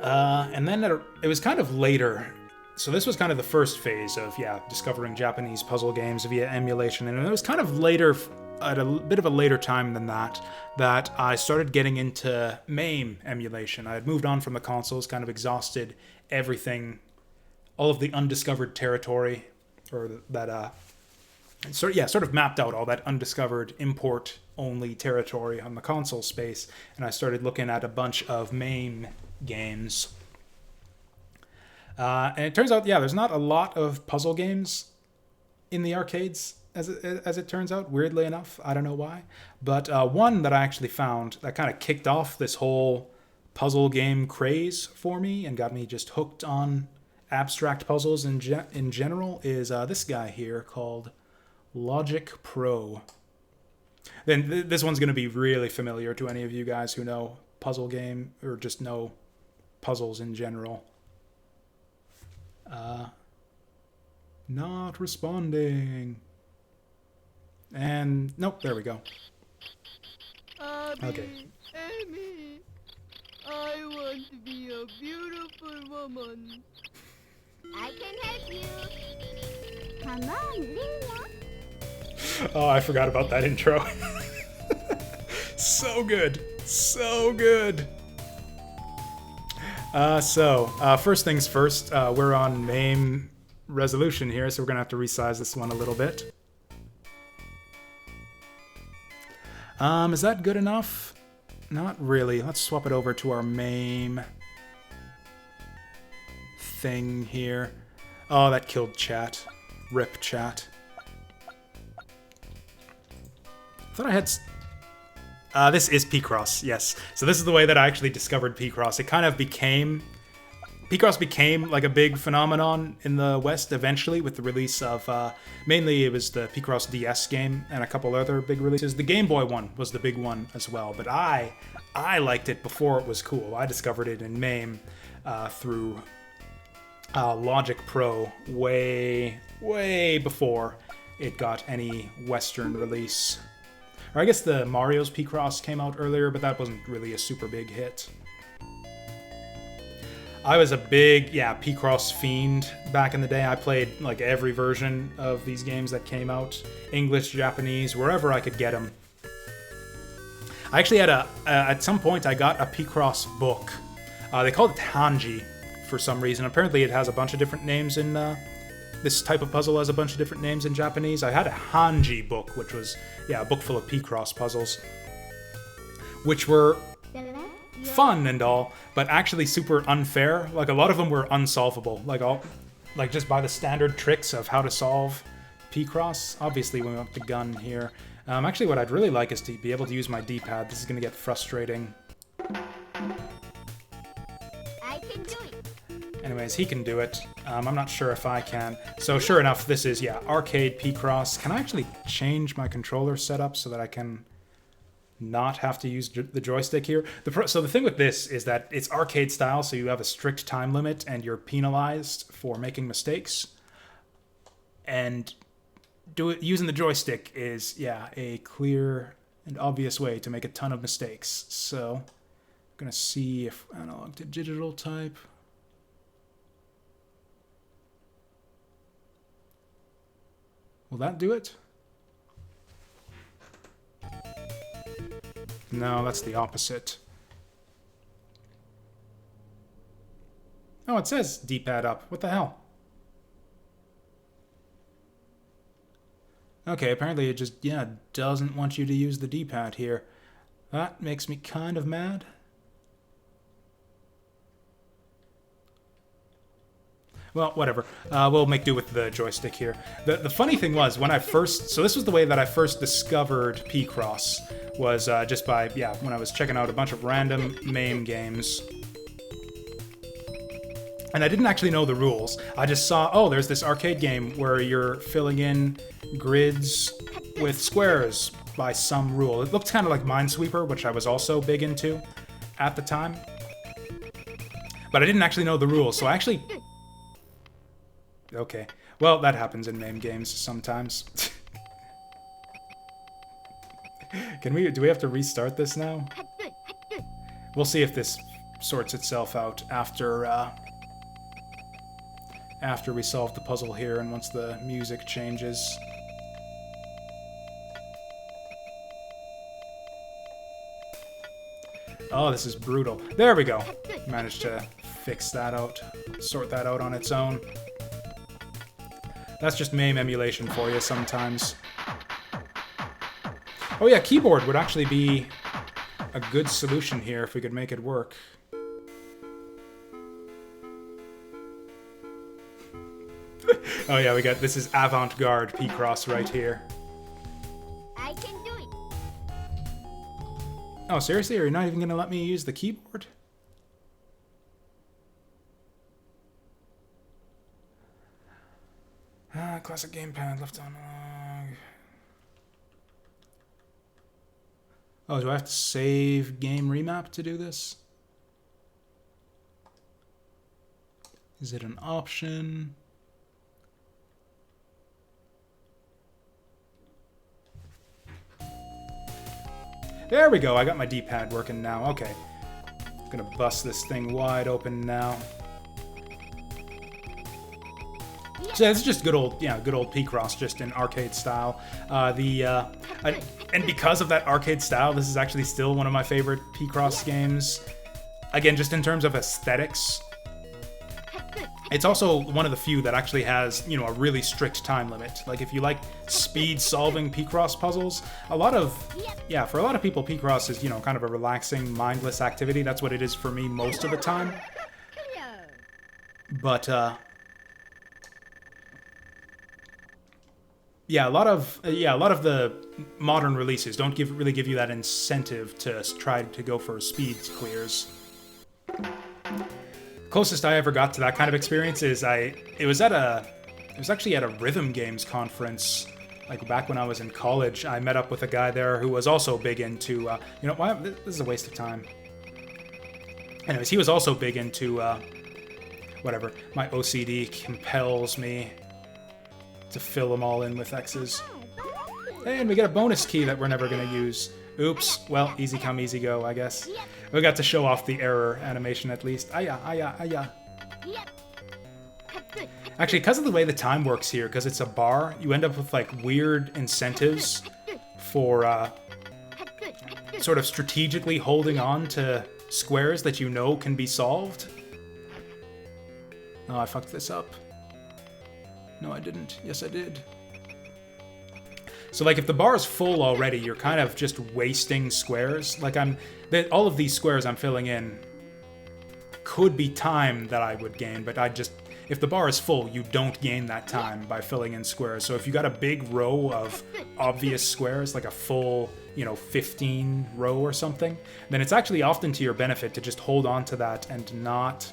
And then it was kind of later. So this was kind of the first phase of, discovering Japanese puzzle games via emulation. And it was kind of later, at a bit of a later time than that I started getting into MAME emulation. I had moved on from the consoles, kind of exhausted everything, all of the undiscovered territory, or that, sort of mapped out all that undiscovered import-only territory on the console space. And I started looking at a bunch of MAME games. And it turns out, there's not a lot of puzzle games in the arcades, as it turns out, weirdly enough. I don't know why. But one that I actually found that kind of kicked off this whole puzzle game craze for me and got me just hooked on abstract puzzles in general is this guy here called Logic Pro. Then this one's going to be really familiar to any of you guys who know puzzle game or just know puzzles in general. Not responding. And nope, there we go. Abby, Okay. Amy, I want to be a beautiful woman. I can help you. Come on, Linya. Oh, I forgot about that intro. So good. So good. First things first, we're on MAME resolution here, so we're going to have to resize this one a little bit. Is that good enough? Not really. Let's swap it over to our MAME thing here. Oh, that killed chat. Rip chat. I thought I had... this is Picross, yes. So this is the way that I actually discovered Picross. It kind of became... Picross became like a big phenomenon in the West eventually with the release of... mainly it was the Picross DS game and a couple other big releases. The Game Boy one was the big one as well, but I liked it before it was cool. I discovered it in MAME through Logic Pro way before it got any Western release. Or I guess the Mario's Picross came out earlier, but that wasn't really a super big hit. I was a big, Picross fiend back in the day. I played like every version of these games that came out. English, Japanese, wherever I could get them. I actually had at some point I got a Picross book. They called it Hanji for some reason. Apparently it has a bunch of different names in, this type of puzzle has a bunch of different names in Japanese. I had a Hanji book, which was, a book full of Picross puzzles. Which were fun and all, but actually super unfair. Like a lot of them were unsolvable. Like just by the standard tricks of how to solve Picross. Obviously we want the gun here. Actually what I'd really like is to be able to use my D-pad. This is going to get frustrating. I can do it. Anyways, he can do it. I'm not sure if I can. So sure enough, this is, arcade Picross. Can I actually change my controller setup so that I can not have to use the joystick here? So the thing with this is that it's arcade style, so you have a strict time limit and you're penalized for making mistakes. And using the joystick is, a clear and obvious way to make a ton of mistakes. So I'm going to see if analog to digital type... Will that do it? No, that's the opposite. Oh, it says D-pad up. What the hell? Okay, apparently it just, doesn't want you to use the D-pad here. That makes me kind of mad. Well, whatever. We'll make do with the joystick here. The funny thing was, when I first... So this was the way that I first discovered Picross, was just by, when I was checking out a bunch of random MAME games. And I didn't actually know the rules. I just saw, oh, there's this arcade game where you're filling in grids with squares by some rule. It looked kind of like Minesweeper, which I was also big into at the time. But I didn't actually know the rules, so I actually... Okay. Well, that happens in MAME games sometimes. Do we have to restart this now? We'll see if this sorts itself out after after we solve the puzzle here and once the music changes. Oh, this is brutal. There we go. Managed to fix that out, sort that out on its own. That's just MAME emulation for you sometimes. Oh yeah, keyboard would actually be a good solution here if we could make it work. Oh yeah, we got, this is avant-garde Picross right here. I can do it. Oh, seriously? Are you not even going to let me use the keyboard? Classic gamepad, left analog. Oh, do I have to save game remap to do this? Is it an option? There we go, I got my D-pad working now. Okay. I'm gonna bust this thing wide open now. So it's just good old Picross, just in arcade style. And because of that arcade style, this is actually still one of my favorite Picross games. Again, just in terms of aesthetics. It's also one of the few that actually has, you know, a really strict time limit. Like, if you like speed-solving Picross puzzles, for a lot of people, Picross is, you know, kind of a relaxing, mindless activity. That's what it is for me most of the time. But, yeah, a lot of the modern releases don't really give you that incentive to try to go for speed clears. Closest I ever got to that kind of experience is it was actually at a rhythm games conference, like back when I was in college. I met up with a guy there who was also big into you know, why, this is a waste of time. Anyways, he was also big into whatever. My OCD compels me to fill them all in with X's. And we get a bonus key that we're never going to use. Oops. Well, easy come, easy go, I guess. We got to show off the error animation at least. Aya, aya, aya. Actually, because of the way the time works here, because it's a bar, you end up with, like, weird incentives for sort of strategically holding on to squares that you know can be solved. Oh, I fucked this up. No, I didn't. Yes, I did. So, like, if the bar is full already, you're kind of just wasting squares. Like, all of these squares I'm filling in could be time that I would gain, but if the bar is full, you don't gain that time by filling in squares. So if you got a big row of obvious squares, like a full, you know, 15 row or something, then it's actually often to your benefit to just hold on to that and not...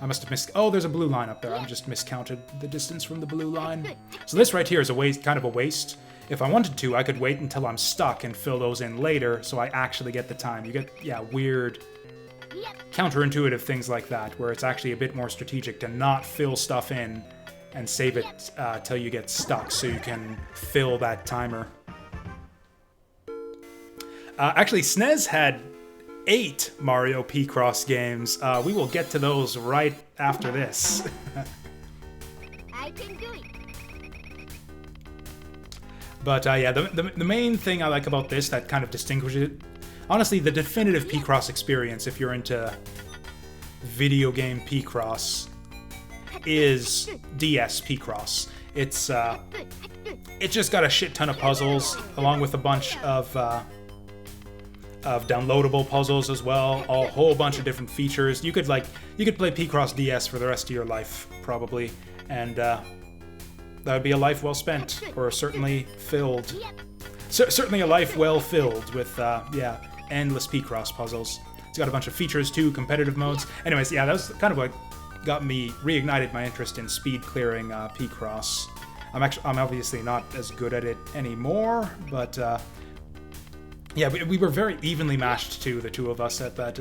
I must have oh, there's a blue line up there. I just miscounted the distance from the blue line. So this right here is kind of a waste. If I wanted to, I could wait until I'm stuck and fill those in later, so I actually get the time. You get, yeah, weird, counterintuitive things like that, where it's actually a bit more strategic to not fill stuff in and save it till you get stuck, so you can fill that timer. Actually, SNES had 8 Mario Picross games. We will get to those right after this. I can do it. But yeah, the main thing I like about this that kind of distinguishes it, honestly, the definitive Picross experience, if you're into video game Picross, is DS Picross. It's just got a shit ton of puzzles, along with a bunch of downloadable puzzles as well, a whole bunch of different features. You could play Picross DS for the rest of your life, probably, and that would be a life well spent, or certainly filled. Certainly a life well filled with, yeah, endless Picross puzzles. It's got a bunch of features too, competitive modes. Anyways, yeah, that was kind of what reignited my interest in speed clearing Picross. I'm obviously not as good at it anymore, but yeah, we were very evenly matched too, the two of us at that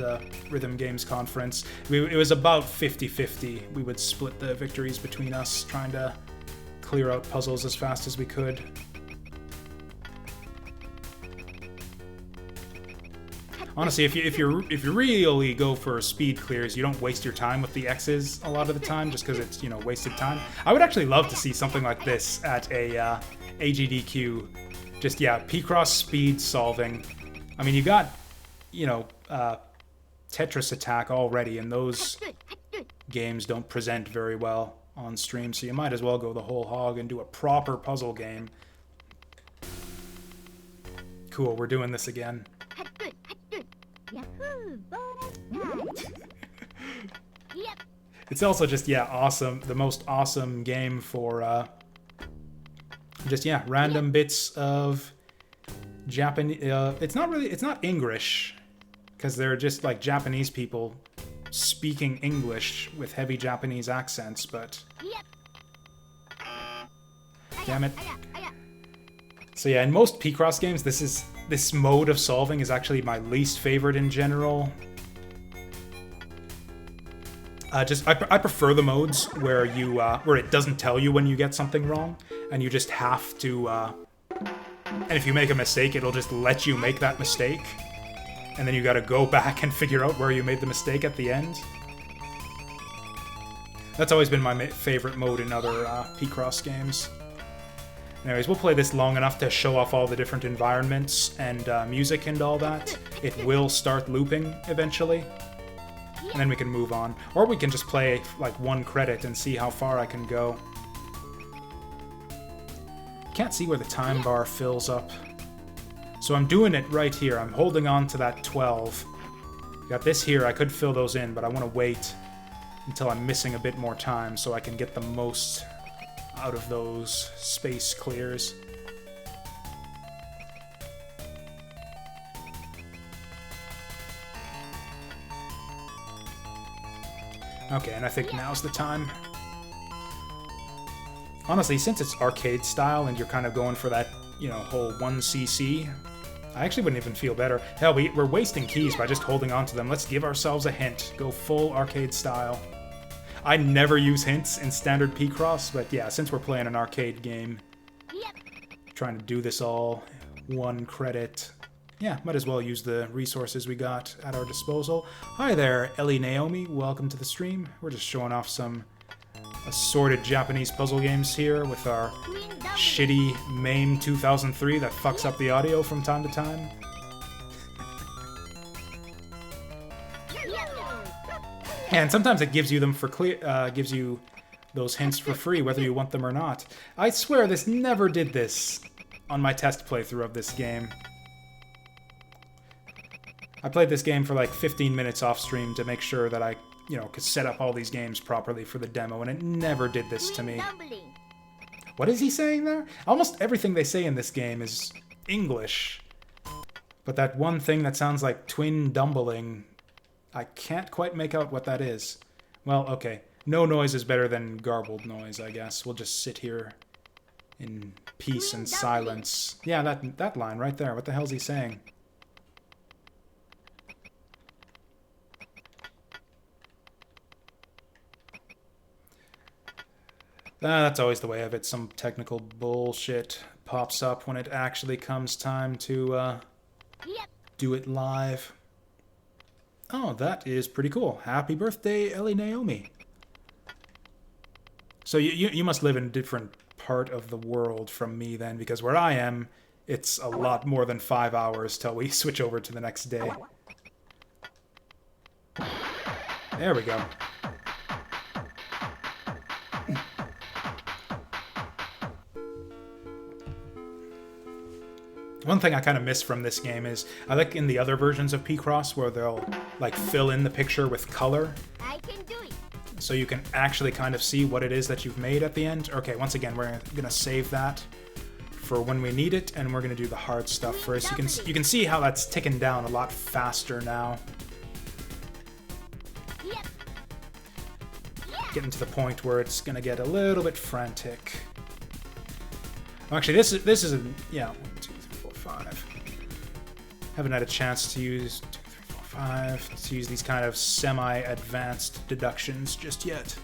Rhythm Games conference. It was about 50-50. We would split the victories between us, trying to clear out puzzles as fast as we could. Honestly, if you really go for speed clears, you don't waste your time with the X's a lot of the time, just because it's, you know, wasted time. I would actually love to see something like this at a AGDQ. Just, yeah, Picross speed solving. I mean, you got, you know, Tetris Attack already, and those games don't present very well on stream, so you might as well go the whole hog and do a proper puzzle game. Cool, we're doing this again. It's also just, yeah, awesome. The most awesome game for just, yeah, random bits of Japanese. It's not English, because they're just like Japanese people speaking English with heavy Japanese accents, but damn it. So yeah, in most Picross games, this mode of solving is actually my least favorite in general. I prefer the modes where you where it doesn't tell you when you get something wrong, and you just have to. And if you make a mistake, it'll just let you make that mistake, and then you got to go back and figure out where you made the mistake at the end. That's always been my favorite mode in other Picross games. Anyways, we'll play this long enough to show off all the different environments and music and all that. It will start looping eventually, and then we can move on. Or we can just play like 1 credit and see how far I can go. Can't see where the time bar fills up. So I'm doing it right here. I'm holding on to that 12. Got this here. I could fill those in, but I want to wait until I'm missing a bit more time so I can get the most out of those space clears. Okay, and I think now's the time. Honestly, since it's arcade style and you're kind of going for that, you know, whole 1cc, I actually wouldn't even feel better. Hell, we're wasting keys by just holding on to them. Let's give ourselves a hint. Go full arcade style. I never use hints in standard Picross, but yeah, since we're playing an arcade game, trying to do this all 1 credit, yeah, might as well use the resources we got at our disposal. Hi there, Ellie Naomi. Welcome to the stream. We're just showing off some assorted Japanese puzzle games here with our shitty MAME 2003 that fucks up the audio from time to time. And sometimes it gives you them for gives you those hints for free, whether you want them or not. I swear this never did this on my test playthrough of this game. I played this game for like 15 minutes off stream to make sure that I, you know, could set up all these games properly for the demo, and it never did this to me. What is he saying there? Almost everything they say in this game is English. But that one thing that sounds like twin dumbling, I can't quite make out what that is. Well, okay. No noise is better than garbled noise, I guess. We'll just sit here in peace and silence. Yeah, that line right there. What the hell's he saying? That's always the way of it. Some technical bullshit pops up when it actually comes time to do it live. Oh, that is pretty cool. Happy birthday, Ellie Naomi. So you must live in a different part of the world from me then, because where I am, it's a lot more than 5 hours till we switch over to the next day. There we go. One thing I kind of miss from this game is, I like in the other versions of Picross where they'll like fill in the picture with color. I can do it. So you can actually kind of see what it is that you've made at the end. Okay, once again, we're gonna save that for when we need it, and we're gonna do the hard stuff first. You can see how that's ticking down a lot faster now. Getting to the point where it's gonna get a little bit frantic. Actually, this is a, yeah, 1, 2, 3, 4, 5. Haven't had a chance to use 2, 3, 4, 5 to use these kind of semi-advanced deductions just yet.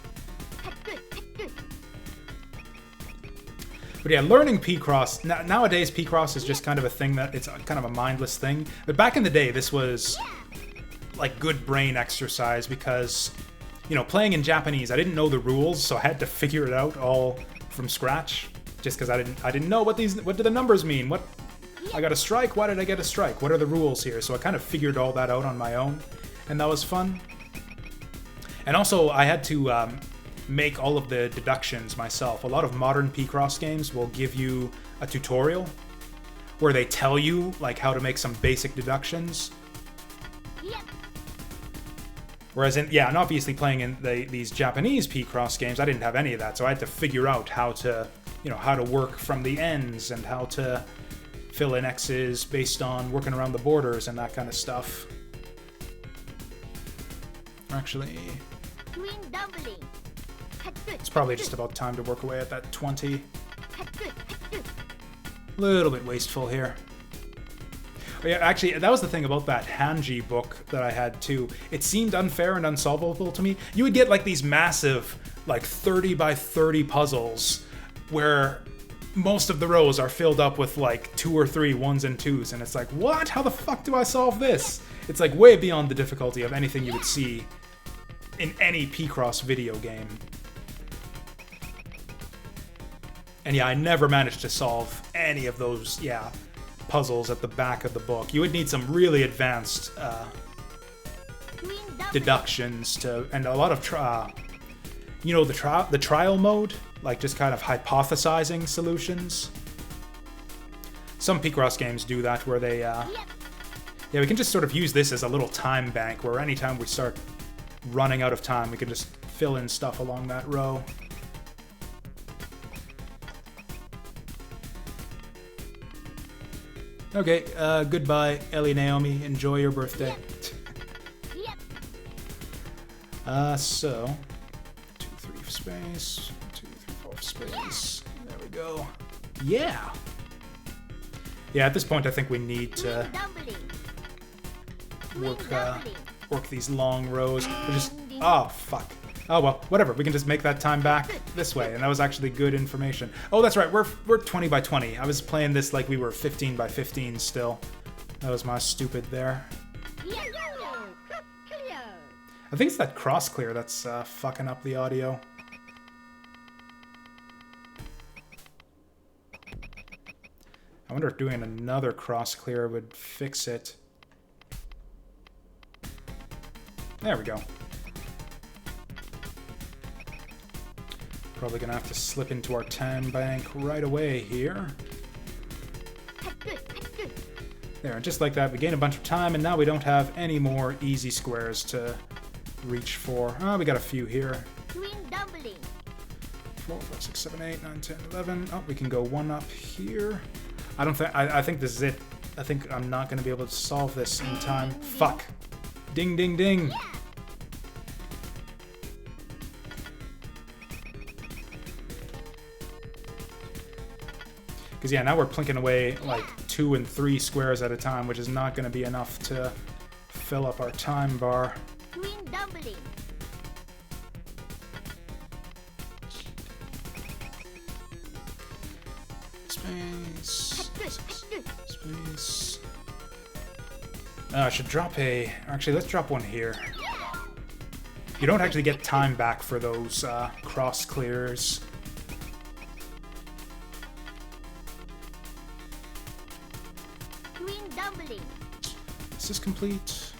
But yeah, learning Picross, nowadays Picross is just kind of a thing that, it's kind of a mindless thing. But back in the day, this was like good brain exercise because, you know, playing in Japanese, I didn't know the rules, so I had to figure it out all from scratch. Just because I didn't know what do the numbers mean? What, I got a strike? Why did I get a strike? What are the rules here? So I kind of figured all that out on my own, and that was fun. And also, I had to make all of the deductions myself. A lot of modern Picross games will give you a tutorial where they tell you like how to make some basic deductions. Whereas and obviously playing in these Japanese Picross games, I didn't have any of that, so I had to figure out how to, you know, how to work from the ends and how to fill in X's based on working around the borders and that kind of stuff. Actually, it's probably just about time to work away at that 20. Little bit wasteful here. Oh yeah, actually, that was the thing about that Hanji book that I had too. It seemed unfair and unsolvable to me. You would get like these massive, like 30 by 30 puzzles where most of the rows are filled up with like 2 or 3 ones and twos, and it's like, what? How the fuck do I solve this? It's like way beyond the difficulty of anything you would see in any Picross video game. And yeah, I never managed to solve any of those, puzzles at the back of the book. You would need some really advanced deductions to, and a lot of the trial mode, like just kind of hypothesizing solutions. Some Picross games do that where they, we can just sort of use this as a little time bank where anytime we start running out of time, we can just fill in stuff along that row. Okay, goodbye, Ellie Naomi. Enjoy your birthday. So, 2, 3 space, 2, 3, 4 space. There we go. Yeah! Yeah, at this point I think we need to work these long rows. We're just, oh, fuck. Oh well, whatever. We can just make that time back this way, and that was actually good information. Oh, that's right. We're 20 by 20. I was playing this like we were 15 by 15 still. That was my stupid there. I think it's that cross clear that's fucking up the audio. I wonder if doing another cross clear would fix it. There we go. Probably gonna have to slip into our time bank right away here. There, and just like that, we gain a bunch of time, and now we don't have any more easy squares to reach for. Oh, we got a few here. 4, 5, 6, 7, 8, 9, 10, 11. Oh, we can go one up here. I think this is it. I think I'm not gonna be able to solve this in time. Fuck. Ding, ding, ding. Because yeah, now we're plinking away like 2 and 3 squares at a time, which is not going to be enough to fill up our time bar. Space. Space. I should drop a... Actually, let's drop one here. You don't actually get time back for those cross clears. Is this complete?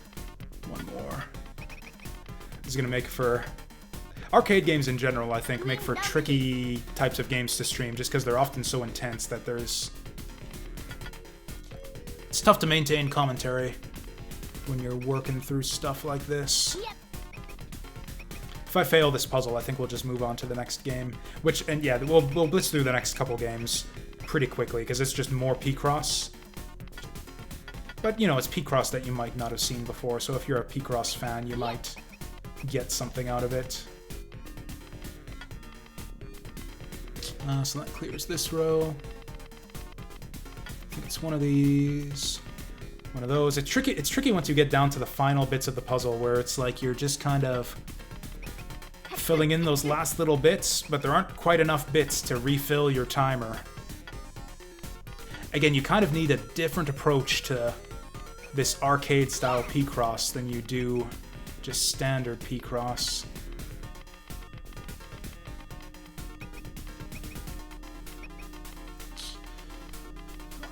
One more. This is gonna make for... Arcade games in general, I think, make for tricky types of games to stream, just because they're often so intense that there's... It's tough to maintain commentary when you're working through stuff like this. If I fail this puzzle, I think we'll just move on to the next game. And yeah, we'll blitz through the next couple games pretty quickly, because it's just more Picross. But, you know, it's Picross that you might not have seen before, so if you're a Picross fan, you might get something out of it. So that clears this row. I think it's one of these. One of those. It's tricky once you get down to the final bits of the puzzle, where it's like you're just kind of filling in those last little bits, but there aren't quite enough bits to refill your timer. Again, you kind of need a different approach to this arcade-style Picross than you do just standard Picross.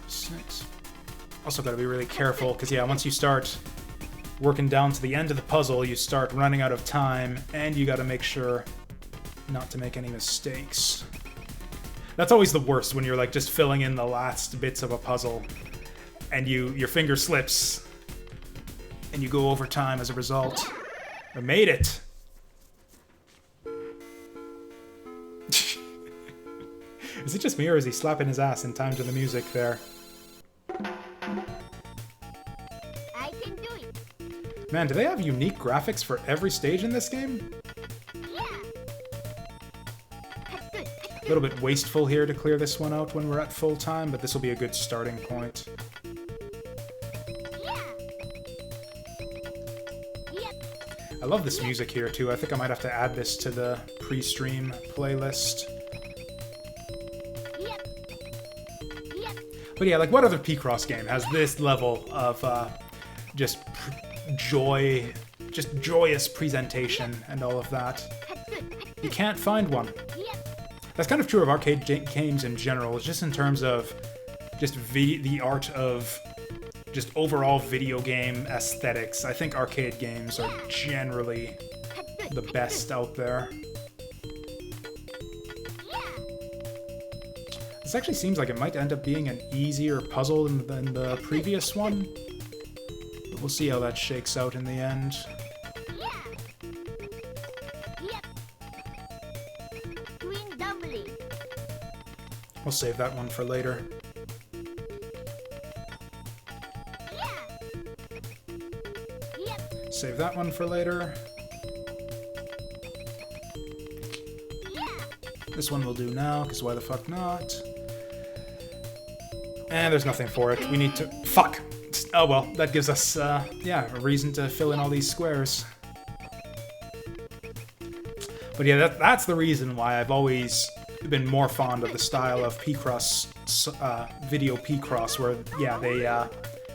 Six. Also got to be really careful, because yeah, once you start working down to the end of the puzzle, you start running out of time, and you got to make sure not to make any mistakes. That's always the worst, when you're like just filling in the last bits of a puzzle, and your finger slips, and you go over time as a result. I made it! Is it just me, or is he slapping his ass in time to the music there? I can do it. Man, do they have unique graphics for every stage in this game? A little bit wasteful here to clear this one out when we're at full time, but this will be a good starting point. I love this music here too. I think I might have to add this to the pre-stream playlist. But yeah, like what other Picross game has this level of just joyous presentation and all of that? You can't find one. That's kind of true of arcade games in general. It's just in terms of just the art of just overall video game aesthetics. I think arcade games are generally the best out there. This actually seems like it might end up being an easier puzzle than the previous one. But we'll see how that shakes out in the end. We'll save that one for later. Save that one for later. This one we'll do now, because why the fuck not? And there's nothing for it. We need to... Fuck! Oh well, that gives us, yeah, a reason to fill in all these squares. But yeah, that's the reason why I've always been more fond of the style of Picross, video Picross, where, yeah,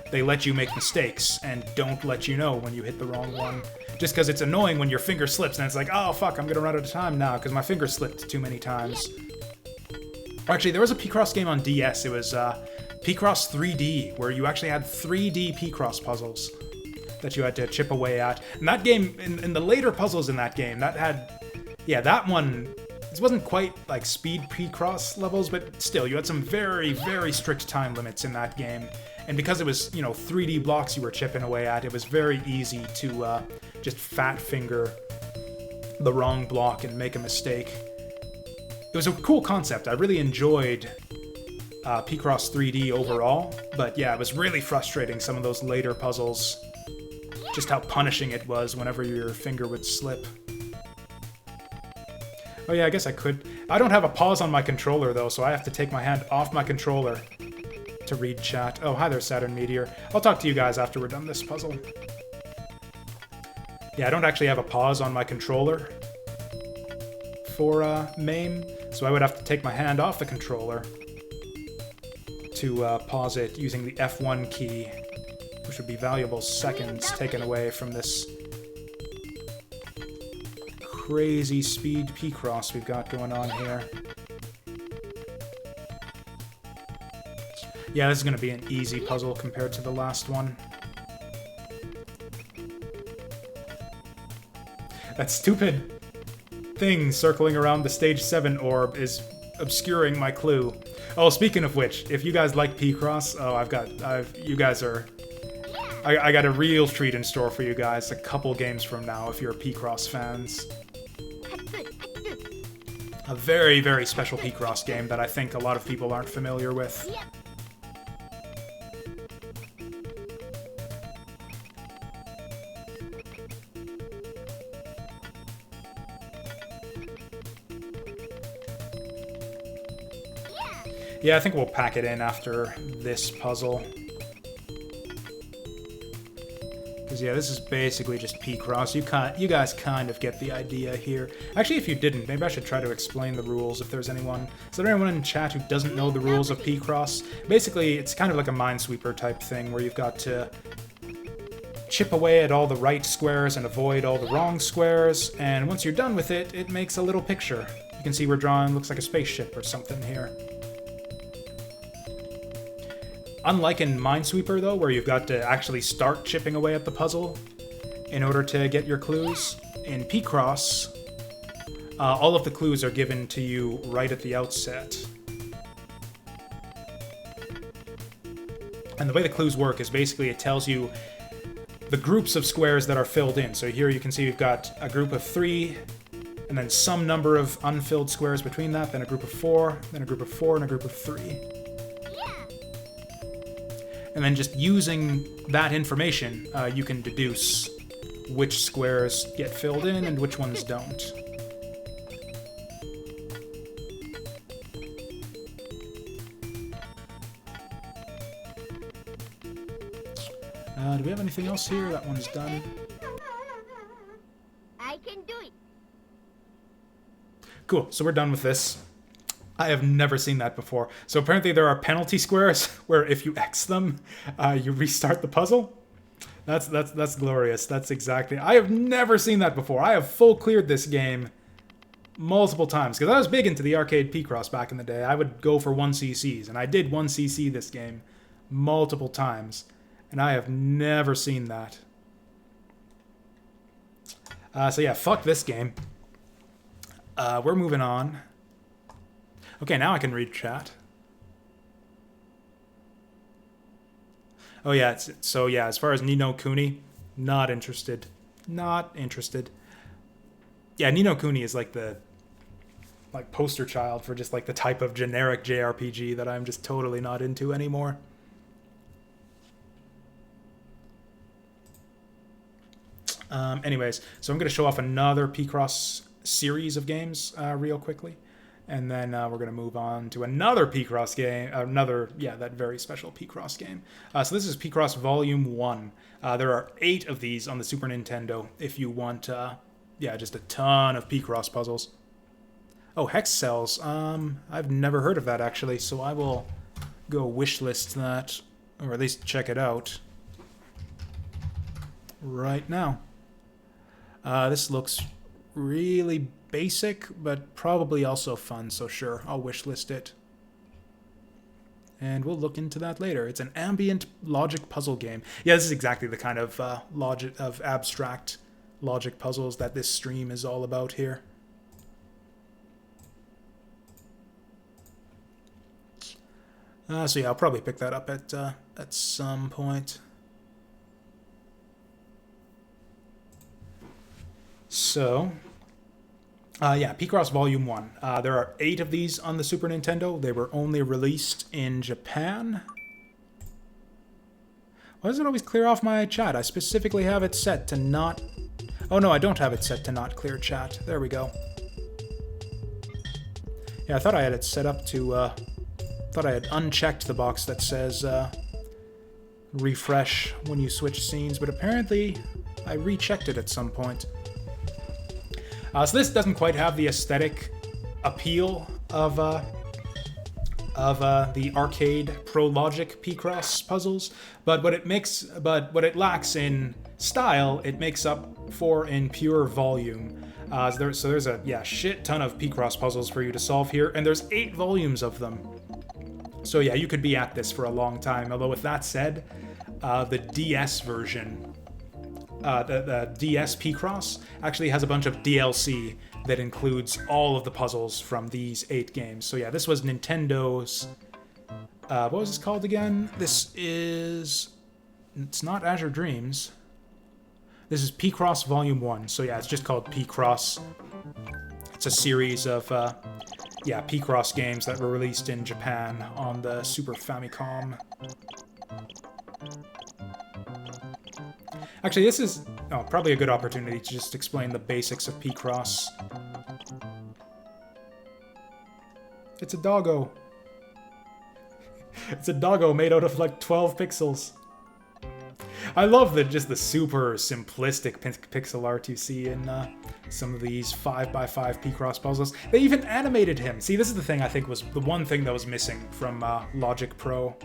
they let you make mistakes and don't let you know when you hit the wrong one. Just because it's annoying when your finger slips and it's like, oh fuck, I'm gonna run out of time now because my finger slipped too many times. Actually, there was a Picross game on DS. It was Picross 3D, where you actually had 3D Picross puzzles that you had to chip away at. And that game, in the later puzzles in that game, that had, yeah, that one, it wasn't quite like speed Picross levels, but still, you had some very, very strict time limits in that game. And because it was, you know, 3D blocks you were chipping away at, it was very easy to just fat finger the wrong block and make a mistake. It was a cool concept. I really enjoyed Picross 3D overall, but yeah, it was really frustrating, some of those later puzzles. Just how punishing it was whenever your finger would slip. Oh yeah, I guess I could. I don't have a pause on my controller though, so I have to take my hand off my controller to read chat. Oh, hi there, Saturn Meteor. I'll talk to you guys after we're done this puzzle. Yeah, I don't actually have a pause on my controller for MAME, so I would have to take my hand off the controller to pause it using the F1 key, which would be valuable seconds taken away from this crazy speed Picross we've got going on here. Yeah, this is going to be an easy puzzle compared to the last one. That stupid thing circling around the stage 7 orb is obscuring my clue. Oh, speaking of which, if you guys like Picross, you guys are... I got a real treat in store for you guys a couple games from now if you're Picross fans. A very, very special Picross game that I think a lot of people aren't familiar with. Yeah, I think we'll pack it in after this puzzle. Because, yeah, this is basically just Picross. You guys kind of get the idea here. Actually, if you didn't, maybe I should try to explain the rules if there's anyone. Is there anyone in chat who doesn't know the rules of Picross? Basically, it's kind of like a Minesweeper type thing where you've got to chip away at all the right squares and avoid all the wrong squares. And once you're done with it, it makes a little picture. You can see we're drawing, looks like a spaceship or something here. Unlike in Minesweeper, though, where you've got to actually start chipping away at the puzzle in order to get your clues, in Picross, all of the clues are given to you right at the outset. And the way the clues work is basically it tells you the groups of squares that are filled in. So here you can see we've got a group of 3, and then some number of unfilled squares between that, then a group of 4, then a group of 4, and a group of 3. And then just using that information, you can deduce which squares get filled in and which ones don't. Do we have anything else here? That one's done. I can do it. Cool, so we're done with this. I have never seen that before. So apparently there are penalty squares where if you X them, you restart the puzzle. That's glorious. That's exactly... I have never seen that before. I have full cleared this game multiple times. Because I was big into the arcade Picross back in the day. I would go for 1cc's. And I did 1cc this game multiple times. And I have never seen that. So yeah, fuck this game. We're moving on. Okay, now I can read chat. Oh yeah, so yeah, as far as Ni no Kuni, not interested. Not interested. Yeah, Ni no Kuni is like the poster child for just like the type of generic JRPG that I'm just totally not into anymore. Anyways, so I'm going to show off another Picross series of games real quickly. And then we're going to move on to another Picross game, that very special Picross game. So this is Picross Volume 1. There are 8 of these on the Super Nintendo if you want, just a ton of Picross puzzles. Oh, Hex Cells. I've never heard of that, actually, so I will go wishlist that, or at least check it out right now. This looks really basic, but probably also fun, so sure, I'll wishlist it. And we'll look into that later. It's an ambient logic puzzle game. Yeah, this is exactly the kind of abstract logic puzzles that this stream is all about here. So yeah, I'll probably pick that up at some point. So... Picross Volume 1. There are 8 of these on the Super Nintendo. They were only released in Japan. Why does it always clear off my chat? I specifically have it set to not... Oh no, I don't have it set to not clear chat. There we go. Yeah, I thought I had it set up to... thought I had unchecked the box that says refresh when you switch scenes, but apparently I rechecked it at some point. So this doesn't quite have the aesthetic appeal of the arcade Pro Logic Picross puzzles, but what it lacks in style, it makes up for in pure volume. So there's a shit ton of Picross puzzles for you to solve here, and there's 8 volumes of them. So yeah, you could be at this for a long time. Although with that said, the DS version. The DS Picross actually has a bunch of DLC that includes all of the puzzles from these 8 games. So yeah, this was Nintendo's... what was this called again? It's not Azure Dreams. This is Picross Volume 1. So yeah, it's just called Picross. It's a series of, Picross games that were released in Japan on the Super Famicom. Actually, this is probably a good opportunity to just explain the basics of Picross. It's a doggo. It's a doggo made out of like 12 pixels. I love just the super simplistic pixel art you see in some of these 5x5 Picross puzzles. They even animated him. See, this is the thing I think was the one thing that was missing from Logic Pro.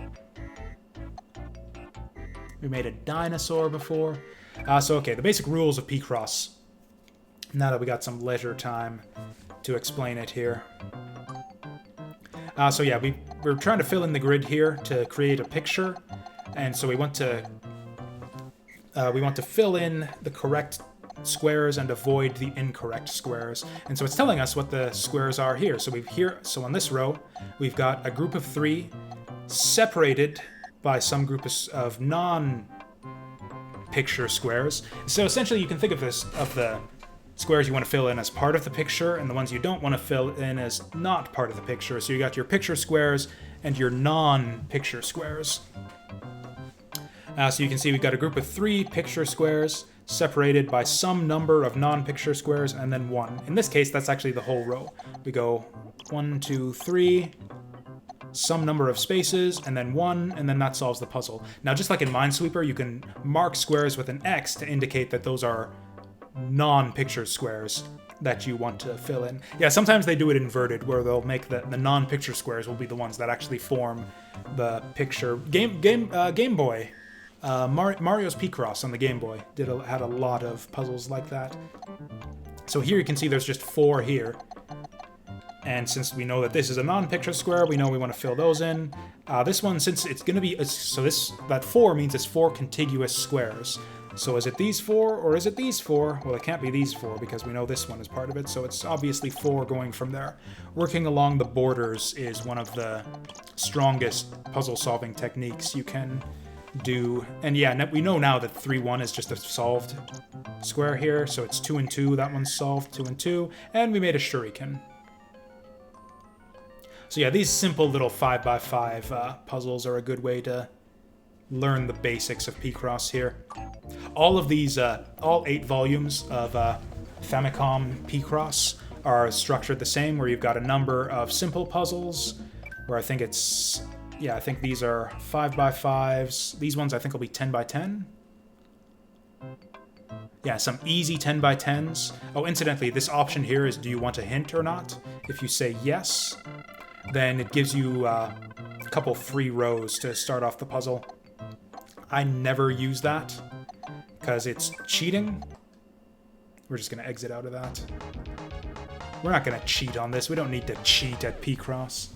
We made a dinosaur before. So, okay, the basic rules of Picross. Now that we got some leisure time to explain it here. So yeah, we're trying to fill in the grid here to create a picture. And so we want to fill in the correct squares and avoid the incorrect squares. And so it's telling us what the squares are here. So so on this row, we've got a group of 3 separated by some group of non-picture squares. So essentially you can think of the squares you want to fill in as part of the picture and the ones you don't want to fill in as not part of the picture. So you got your picture squares and your non-picture squares. So you can see we've got a group of 3 picture squares separated by some number of non-picture squares and then 1. In this case, that's actually the whole row. We go 1, 2, 3, some number of spaces, and then 1, and then that solves the puzzle. Now, just like in Minesweeper, you can mark squares with an X to indicate that those are non-picture squares that you want to fill in. Yeah, sometimes they do it inverted, where they'll make the non-picture squares will be the ones that actually form the picture. Game Boy, Mario's Picross on the Game Boy had a lot of puzzles like that. So here you can see there's just 4 here. And since we know that this is a non-picture square, we know we want to fill those in. This one, since it's going to be... that 4 means it's 4 contiguous squares. So is it these 4 or is it these 4? Well, it can't be these 4 because we know this one is part of it, so it's obviously 4 going from there. Working along the borders is one of the strongest puzzle-solving techniques you can do. And yeah, we know now that 3, 1 is just a solved square here, so it's 2 and 2, that one's solved, 2 and 2, and we made a shuriken. So yeah, these simple little 5x5 puzzles are a good way to learn the basics of Picross here. All of these, all 8 volumes of Famicom Picross are structured the same, where you've got a number of simple puzzles, where I think it's, yeah, I think these are 5x5s. These ones I think will be 10x10. Yeah, some easy 10x10s. Oh, incidentally, this option here is do you want a hint or not? If you say yes, then it gives you a couple free rows to start off the puzzle. I never use that because it's cheating. We're just going to exit out of that. We're not going to cheat on this. We don't need to cheat at Picross.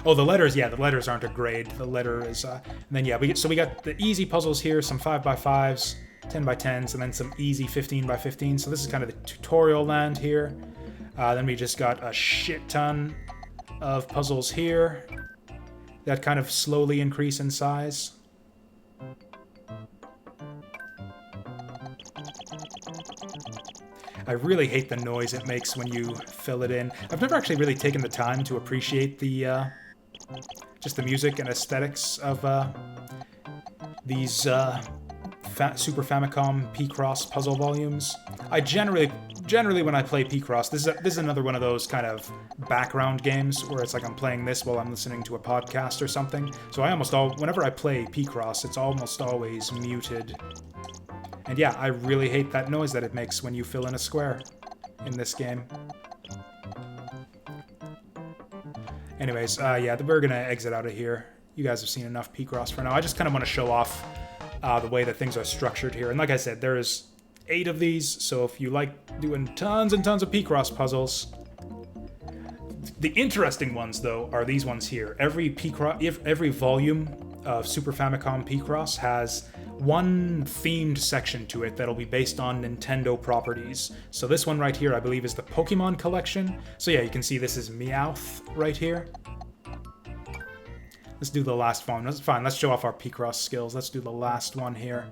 Oh, the letters, yeah, the letters aren't a grade. The letter is, and then yeah, we got the easy puzzles here, some 5x5s, 10x10s, and then some easy 15x15. So this is kind of the tutorial land here. Then we just got a shit ton of puzzles here that kind of slowly increase in size. I really hate the noise it makes when you fill it in. I've never actually really taken the time to appreciate the just the music and aesthetics of these Super Famicom Picross puzzle volumes. I generally when I play Picross, this is another one of those kind of background games where it's like I'm playing this while I'm listening to a podcast or something. So whenever I play Picross, it's almost always muted. And yeah, I really hate that noise that it makes when you fill in a square in this game. Anyways, yeah, we're gonna exit out of here. You guys have seen enough Picross for now. I just kind of want to show off the way that things are structured here. And like I said, there's 8 of these, so if you like doing tons and tons of Picross puzzles. The interesting ones, though, are these ones here. Every volume of Super Famicom Picross has one themed section to it that'll be based on Nintendo properties. So this one right here, I believe, is the Pokemon collection. So yeah, you can see this is Meowth right here. Let's do the last one. That's fine. Let's show off our Picross skills. Let's do the last one here.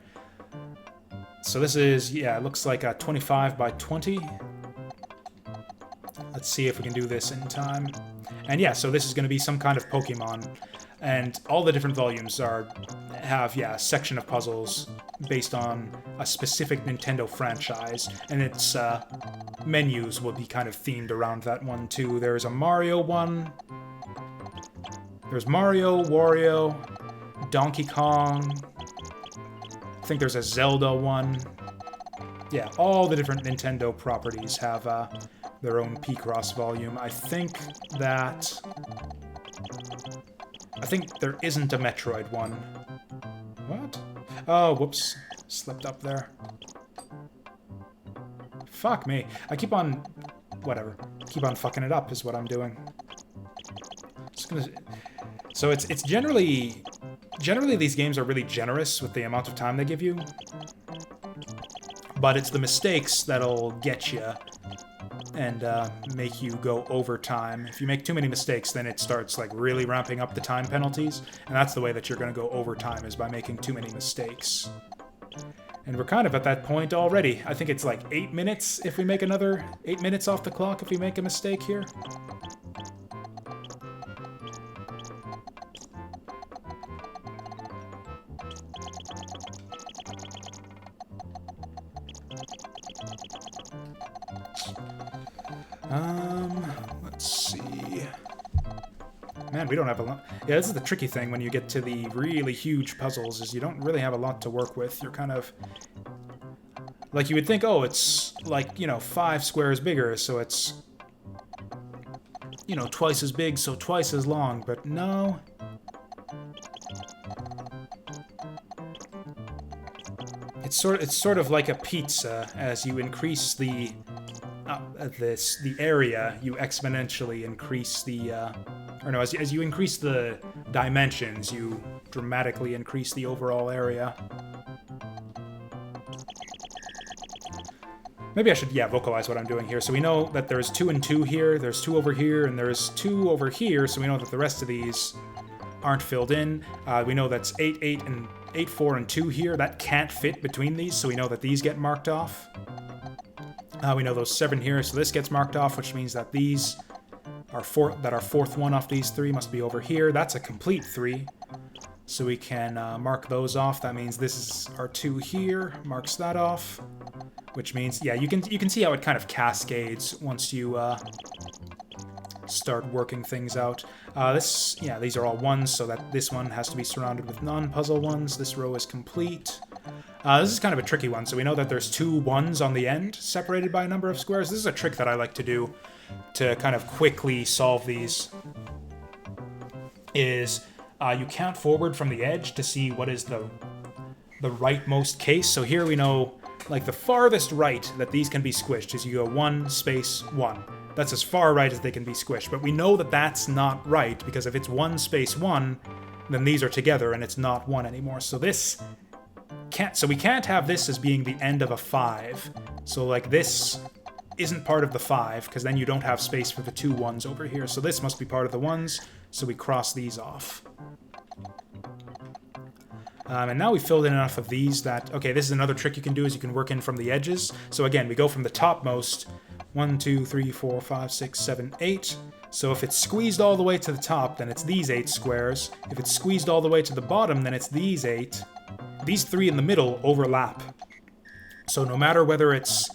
So this is, yeah, it looks like a 25x20. Let's see if we can do this in time. And yeah, so this is going to be some kind of Pokemon. And all the different volumes have a section of puzzles based on a specific Nintendo franchise. And its menus will be kind of themed around that one too. There's a Mario one. There's Mario, Wario, Donkey Kong. I think there's a Zelda one. Yeah, all the different Nintendo properties have their own Picross volume. I think there isn't a Metroid one. What? Oh, whoops. Slipped up there. Fuck me. I keep on... Whatever. Keep on fucking it up is what I'm doing. Just gonna... So it's generally... Generally, these games are really generous with the amount of time they give you. But it's the mistakes that'll get you and make you go over time. If you make too many mistakes, then it starts like really ramping up the time penalties. And that's the way that you're going to go over time, is by making too many mistakes. And we're kind of at that point already. I think it's like 8 minutes if we make another 8 minutes off the clock if we make a mistake here. Let's see. Man, we don't have a lot. Yeah, this is the tricky thing when you get to the really huge puzzles, is you don't really have a lot to work with. You're kind of... Like, you would think, oh, it's, like, 5 squares bigger, so it's, twice as big, so twice as long, but no. It's sort of like a pizza. As you increase the area, you exponentially increase the, as you increase the dimensions, you dramatically increase the overall area. Maybe I should, vocalize what I'm doing here. So we know that there's 2 and 2 here, there's 2 over here, and there's 2 over here, so we know that the rest of these aren't filled in. We know that's 8, 8, and 8, 4, and 2 here. That can't fit between these, so we know that these get marked off. We know those 7 here, so this gets marked off, which means that these are our fourth one off these 3 must be over here. That's a complete 3. So we can mark those off. That means this is our 2 here, marks that off. Which means, you can see how it kind of cascades once you start working things out. These are all 1s, so that this one has to be surrounded with non-puzzle ones. This row is complete. This is kind of a tricky one. So we know that there's 2 1s on the end, separated by a number of squares. This is a trick that I like to do to kind of quickly solve these. Is you count forward from the edge to see what is the rightmost case. So here we know, like, the farthest right that these can be squished is you go 1 space 1. That's as far right as they can be squished. But we know that that's not right, because if it's 1 space 1, then these are together and it's not 1 anymore. So this can't. So we can't have this as being the end of a 5. So, like, this isn't part of the 5, because then you don't have space for the 2 1s over here. So this must be part of the 1s. So we cross these off. And now we've filled in enough of these that... Okay, this is another trick you can do, is you can work in from the edges. So again, we go from the topmost. 1, 2, 3, 4, 5, 6, 7, 8. So if it's squeezed all the way to the top, then it's these 8 squares. If it's squeezed all the way to the bottom, then it's these 8. These 3 in the middle overlap. So no matter whether it's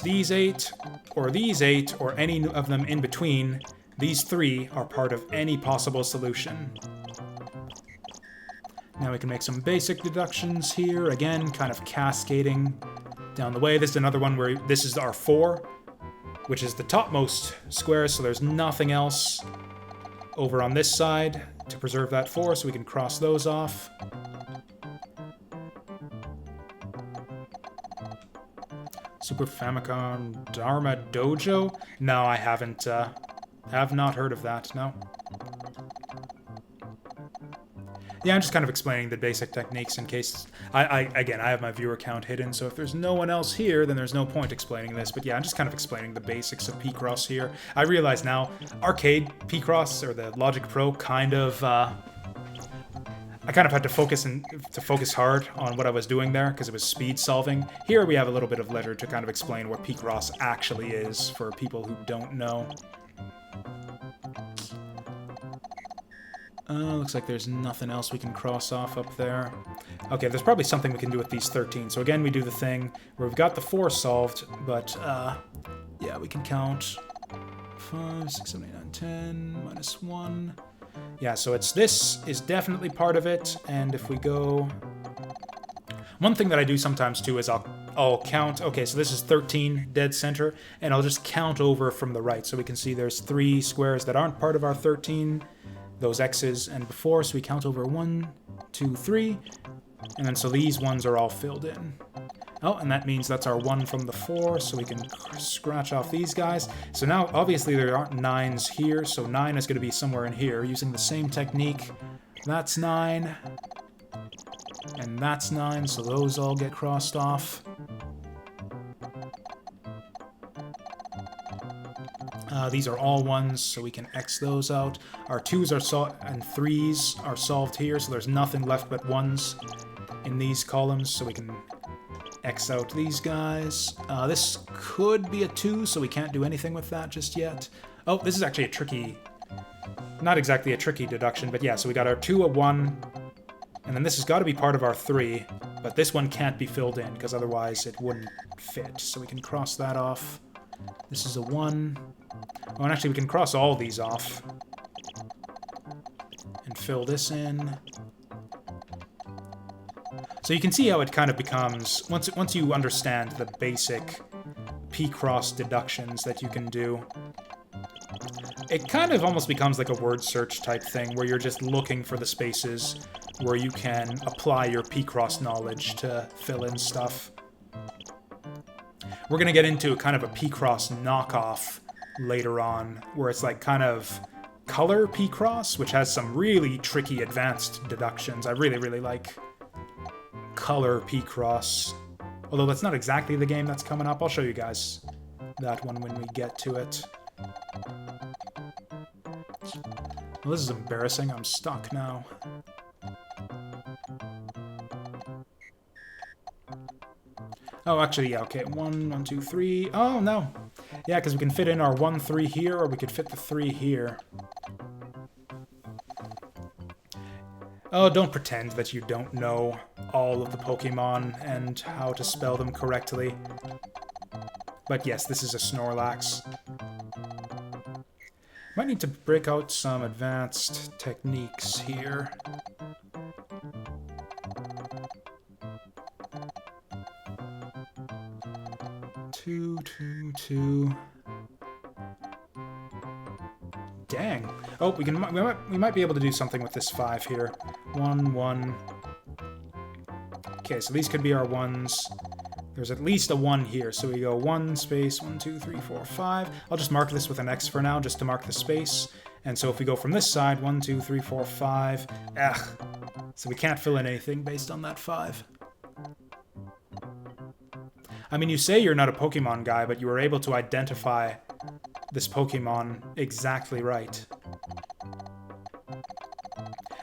these 8, or these 8, or any of them in between, these 3 are part of any possible solution. Now we can make some basic deductions here, again, kind of cascading down the way. This is another one where this is our 4, which is the topmost square, so there's nothing else over on this side to preserve that 4, so we can cross those off. Super Famicom Dharma Dojo? No, I haven't, have not heard of that, no. Yeah, I'm just kind of explaining the basic techniques in case... Again, I have my viewer count hidden, so if there's no one else here, then there's no point explaining this. But yeah, I'm just kind of explaining the basics of Picross here. I realize now, arcade Picross, or the Logic Pro, kind of... I kind of had to focus hard on what I was doing there, because it was speed solving. Here we have a little bit of leisure to kind of explain what Picross actually is, for people who don't know. Looks like there's nothing else we can cross off up there. Okay, there's probably something we can do with these 13. So again, we do the thing where we've got the 4 solved, but, yeah, we can count 5, 6, 7, 8, 9, 10, minus 1. Yeah, so this is definitely part of it, and if we go... One thing that I do sometimes too is I'll count, okay, so this is 13 dead center, and I'll just count over from the right, so we can see there's 3 squares that aren't part of our 13, those X's and before, so we count over 1, 2, 3, and then so these ones are all filled in. Oh, and that means that's our 1 from the 4, so we can scratch off these guys. So now, obviously, there aren't 9s here, so 9 is going to be somewhere in here, using the same technique. That's 9, and that's 9, so those all get crossed off. These are all 1s, so we can X those out. Our 2s and 3s are solved here, so there's nothing left but 1s in these columns, so we can X out these guys. This could be a 2, so we can't do anything with that just yet. Oh, this is actually a tricky... Not exactly a tricky deduction, but yeah, so we got our 2, a 1, and then this has got to be part of our 3, but this one can't be filled in, because otherwise it wouldn't fit. So we can cross that off. This is a 1. Oh, and actually we can cross all these off. And fill this in. So you can see how it kind of becomes, once you understand the basic Picross deductions that you can do, it kind of almost becomes like a word search type thing, where you're just looking for the spaces where you can apply your Picross knowledge to fill in stuff. We're going to get into kind of a Picross knockoff later on, where it's like kind of color Picross, which has some really tricky advanced deductions. I really, really like color Picross. Although that's not exactly the game that's coming up. I'll show you guys that one when we get to it. Well, this is embarrassing. I'm stuck now. Oh, actually, yeah, okay. 1, 1, 2, 3. Oh, no. Yeah, because we can fit in our 1, 3 here, or we could fit the 3 here. Oh, don't pretend that you don't know all of the Pokemon and how to spell them correctly. But yes, this is a Snorlax. Might need to break out some advanced techniques here. Two, 2. Dang. Oh, we might be able to do something with this 5 here. 1, 1. Okay, so these could be our 1s. There's at least a 1 here, so we go 1 space 1, 2, 3, 4, 5. I'll just mark this with an X for now, just to mark the space. And so if we go from this side, 1, 2, 3, 4, 5. Ugh. So we can't fill in anything based on that 5. I mean, you say you're not a Pokemon guy, but you were able to identify this Pokemon exactly right.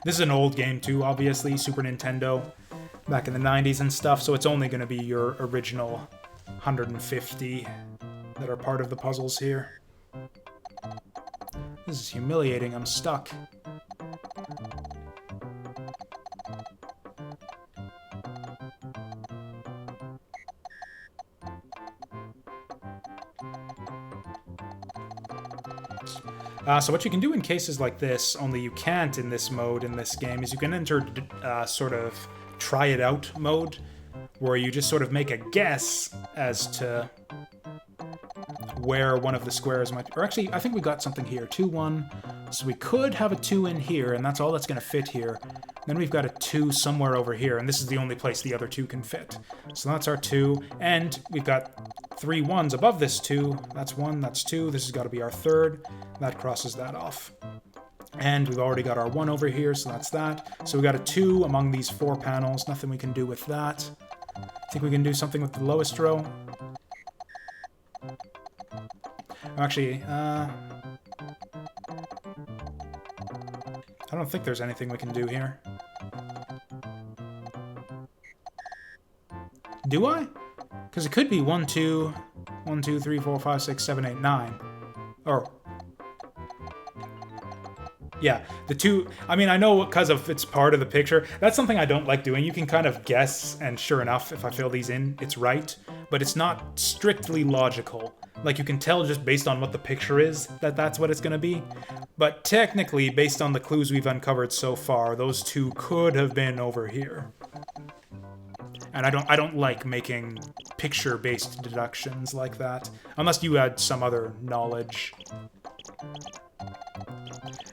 This is an old game too, obviously, Super Nintendo, back in the 90s and stuff, so it's only going to be your original 150 that are part of the puzzles here. This is humiliating, I'm stuck. So what you can do in cases like this, only you can't in this mode in this game, is you can enter sort of try it out mode, where you just sort of make a guess as to where one of the squares might be. Or actually, I think we got something here, 2, 1. So we could have a 2 in here, and that's all that's going to fit here. Then we've got a 2 somewhere over here, and this is the only place the other 2 can fit. So that's our 2, and we've got 3 1s above this 2. That's 1, that's 2. This has got to be our 3rd. That crosses that off. And we've already got our 1 over here, so that's that. So we've got a 2 among these 4 panels. Nothing we can do with that. I think we can do something with the lowest row. Actually, I don't think there's anything we can do here. Do I? Because it could be 1, 2, 1, 2, 3, 4, 5, 6, 7, 8, 9. Or... yeah, the 2... I mean, I know because of it's part of the picture. That's something I don't like doing. You can kind of guess, and sure enough, if I fill these in, it's right. But it's not strictly logical. Like, you can tell just based on what the picture is that that's what it's going to be. But technically, based on the clues we've uncovered so far, those two could have been over here. And I don't like making picture-based deductions like that, unless you had some other knowledge.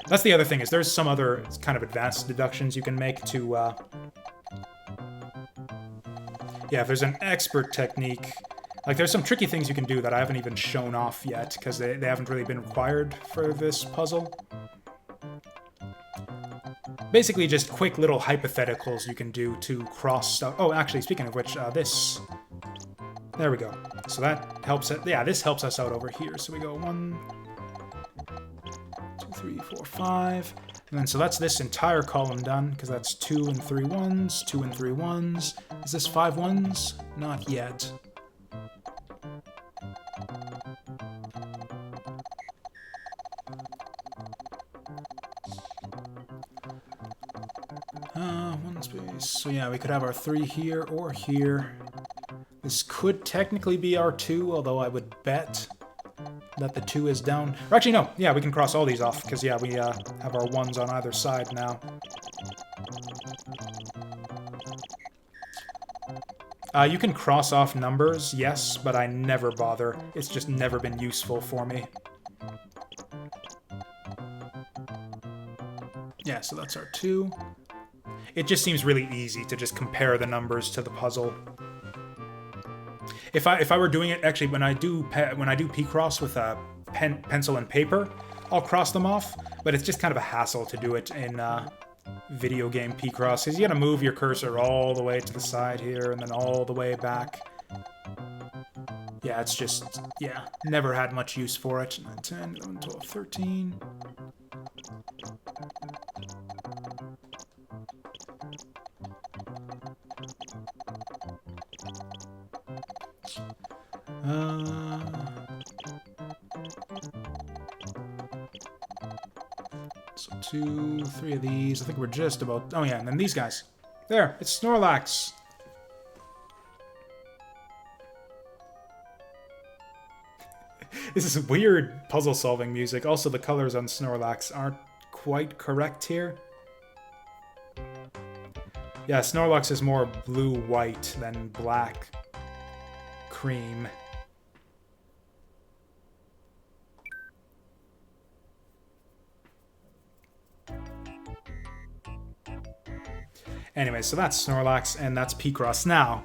That's the other thing, is there's some other kind of advanced deductions you can make to, yeah, if there's an expert technique, like there's some tricky things you can do that I haven't even shown off yet, because they haven't really been required for this puzzle. Basically just quick little hypotheticals you can do to cross stuff. Oh, actually, speaking of which, this... There we go. So that helps it. Yeah, this helps us out over here. So we go 1, 2, 3, 4, 5. And then so that's this entire column done, because that's 2 and 3 ones, 2 and 3 ones. Is this 5 ones? Not yet. One space. So yeah, we could have our 3 here or here. This could technically be our 2, although I would bet that the 2 is down. Or actually, no. Yeah, we can cross all these off, because yeah, we have our 1s on either side now. You can cross off numbers, yes, but I never bother. It's just never been useful for me. Yeah, so that's our 2. It just seems really easy to just compare the numbers to the puzzle. If I were doing it, actually, when I do Picross with a pencil and paper, I'll cross them off, but it's just kind of a hassle to do it in video game Picross, because you gotta move your cursor all the way to the side here, and then all the way back. Yeah, it's just, yeah, never had much use for it. 9, 10, 11, 12, 13... So 2, 3 of these. I think we're just about... Oh yeah, and then these guys. There, it's Snorlax. This is weird puzzle-solving music. Also, the colors on Snorlax aren't quite correct here. Yeah, Snorlax is more blue-white than black-cream. Anyway, so that's Snorlax, and that's Picross. Now,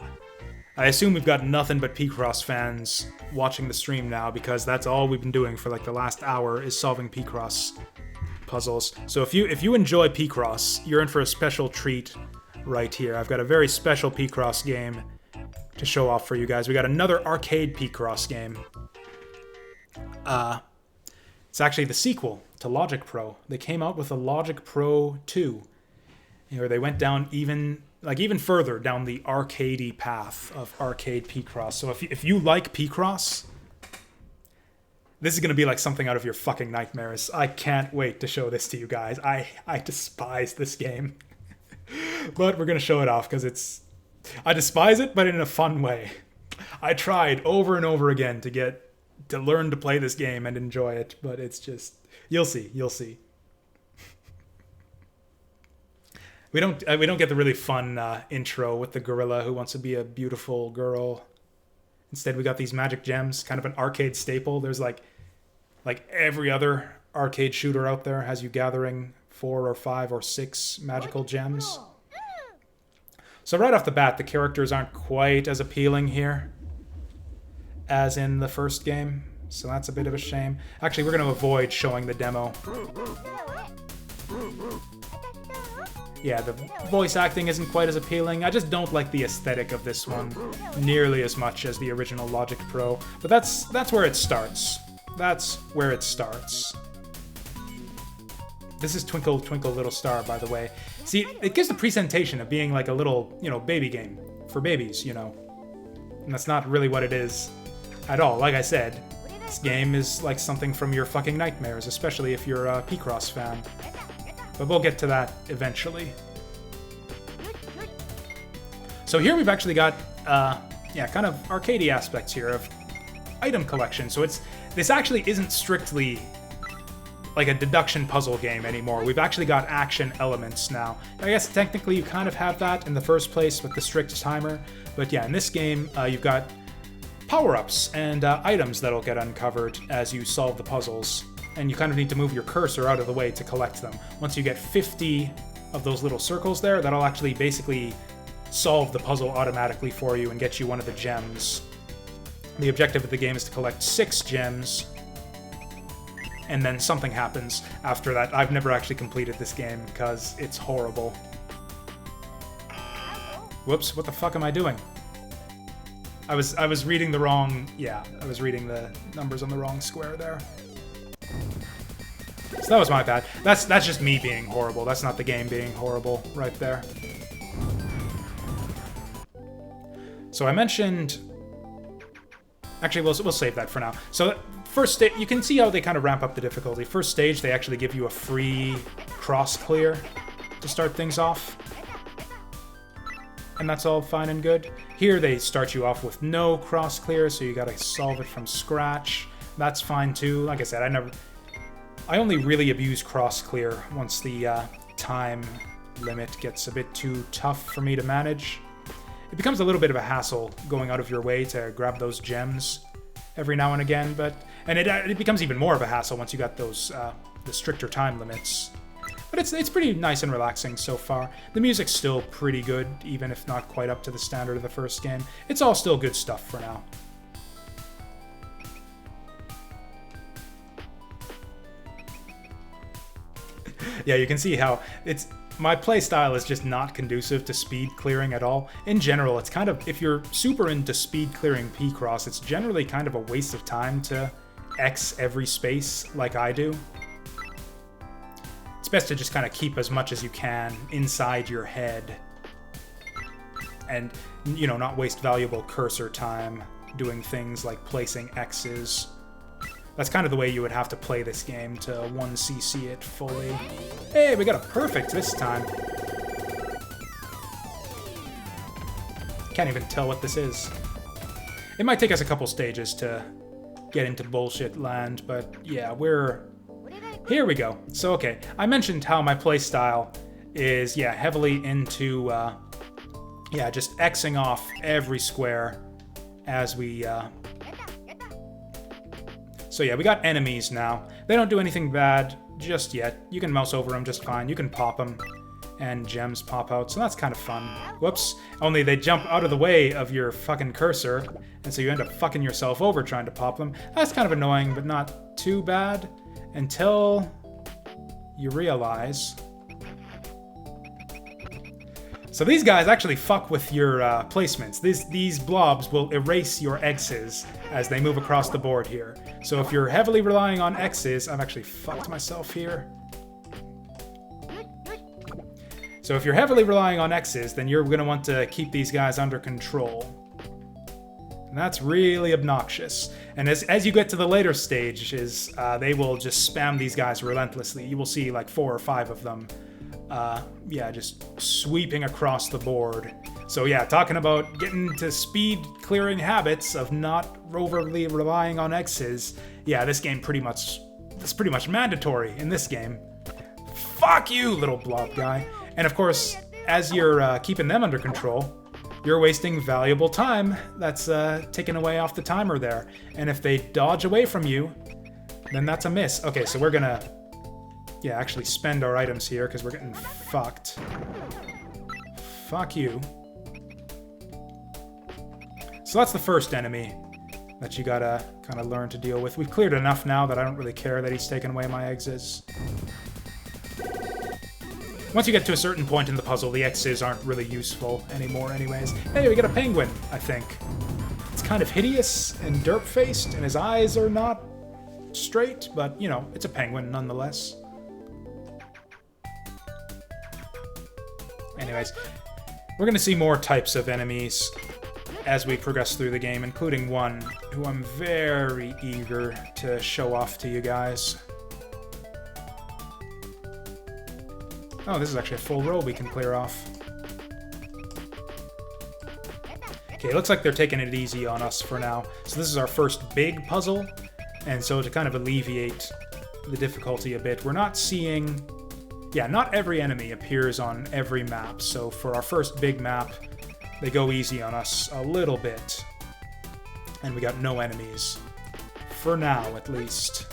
I assume we've got nothing but Picross fans watching the stream now, because that's all we've been doing for like the last hour is solving Picross puzzles. So if you enjoy Picross, you're in for a special treat right here. I've got a very special Picross game to show off for you guys. We got another arcade Picross game. It's actually the sequel to Logic Pro. They came out with a Logic Pro 2. Where they went down even further down the arcadey path of arcade Picross. So if you like Picross, this is going to be like something out of your fucking nightmares. I can't wait to show this to you guys. I despise this game. But we're going to show it off because I despise it, but in a fun way. I tried over and over again to learn to play this game and enjoy it, but it's just, you'll see. We don't get the really fun intro with the gorilla who wants to be a beautiful girl. Instead, we got these magic gems, kind of an arcade staple. There's like every other arcade shooter out there has you gathering 4 or 5 or 6 magical gems. So right off the bat, the characters aren't quite as appealing here as in the first game. So that's a bit of a shame. Actually, we're going to avoid showing the demo. Yeah, the voice acting isn't quite as appealing. I just don't like the aesthetic of this one nearly as much as the original Logic Pro. But that's where it starts. That's where it starts. This is Twinkle Twinkle Little Star, by the way. See, it gives the presentation of being like a little, baby game for babies, And that's not really what it is at all. Like I said, this game is like something from your fucking nightmares, especially if you're a Picross fan. But we'll get to that eventually. So here we've actually got, kind of arcadey aspects here of item collection. So this actually isn't strictly like a deduction puzzle game anymore. We've actually got action elements now. I guess technically you kind of have that in the first place with the strict timer, but yeah, in this game you've got power-ups and items that'll get uncovered as you solve the puzzles, and you kind of need to move your cursor out of the way to collect them. Once you get 50 of those little circles there, that'll actually basically solve the puzzle automatically for you and get you one of the gems. The objective of the game is to collect 6 gems, and then something happens after that. I've never actually completed this game because it's horrible. Whoops, what the fuck am I doing? I was reading the wrong... Yeah, I was reading the numbers on the wrong square there. So that was my bad. That's just me being horrible. That's not the game being horrible right there. So I mentioned... Actually, we'll save that for now. So first stage, you can see how they kind of ramp up the difficulty. First stage, they actually give you a free cross clear to start things off. And that's all fine and good. Here they start you off with no cross clear, so you gotta solve it from scratch. That's fine too. Like I said, I only really abuse cross clear once the time limit gets a bit too tough for me to manage. It becomes a little bit of a hassle going out of your way to grab those gems every now and again, and it becomes even more of a hassle once you got those the stricter time limits. But it's pretty nice and relaxing so far. The music's still pretty good, even if not quite up to the standard of the first game. It's all still good stuff for now. Yeah, you can see how my playstyle is just not conducive to speed clearing at all. In general, it's kind of, if you're super into speed clearing Picross, it's generally kind of a waste of time to X every space like I do. It's best to just kind of keep as much as you can inside your head and, you know, not waste valuable cursor time doing things like placing X's. That's kind of the way you would have to play this game to 1cc it fully. Hey, we got a perfect this time. Can't even tell what this is. It might take us a couple stages to get into bullshit land, but yeah, here we go. So, okay, I mentioned how my playstyle is, yeah, heavily into, yeah, just Xing off every square as we, So yeah, we got enemies now. They don't do anything bad just yet. You can mouse over them just fine. You can pop them, and gems pop out, so that's kind of fun. Whoops. Only they jump out of the way of your fucking cursor, and so you end up fucking yourself over trying to pop them. That's kind of annoying, but not too bad. Until you realize... So these guys actually fuck with your placements. These blobs will erase your X's as they move across the board here. So if you're heavily relying on X's... I've actually fucked myself here. So if you're heavily relying on X's, then you're going to want to keep these guys under control. And that's really obnoxious. And as you get to the later stages, they will just spam these guys relentlessly. You will see like 4 or 5 of them. Yeah, just sweeping across the board. So yeah, talking about getting to speed clearing habits of not overly relying on X's. Yeah, this game it's pretty much mandatory in this game. Fuck you, little blob guy. And of course, as you're keeping them under control, you're wasting valuable time that's taken away off the timer there. And if they dodge away from you, then that's a miss. Okay, so we're gonna... Yeah, actually spend our items here because we're getting fucked. Fuck you. So that's the first enemy that you gotta kind of learn to deal with. We've cleared enough now that I don't really care that he's taken away my X's. Once you get to a certain point in the puzzle, the X's aren't really useful anymore anyways. Hey, we got a penguin, I think. It's kind of hideous and derp-faced, and his eyes are not straight, but, you know, it's a penguin nonetheless. Anyways, we're going to see more types of enemies as we progress through the game, including one who I'm very eager to show off to you guys. Oh, this is actually a full row we can clear off. Okay, it looks like they're taking it easy on us for now. So this is our first big puzzle, and so to kind of alleviate the difficulty a bit. We're not seeing... Yeah, not every enemy appears on every map, so for our first big map, they go easy on us a little bit. And we got no enemies. For now, at least.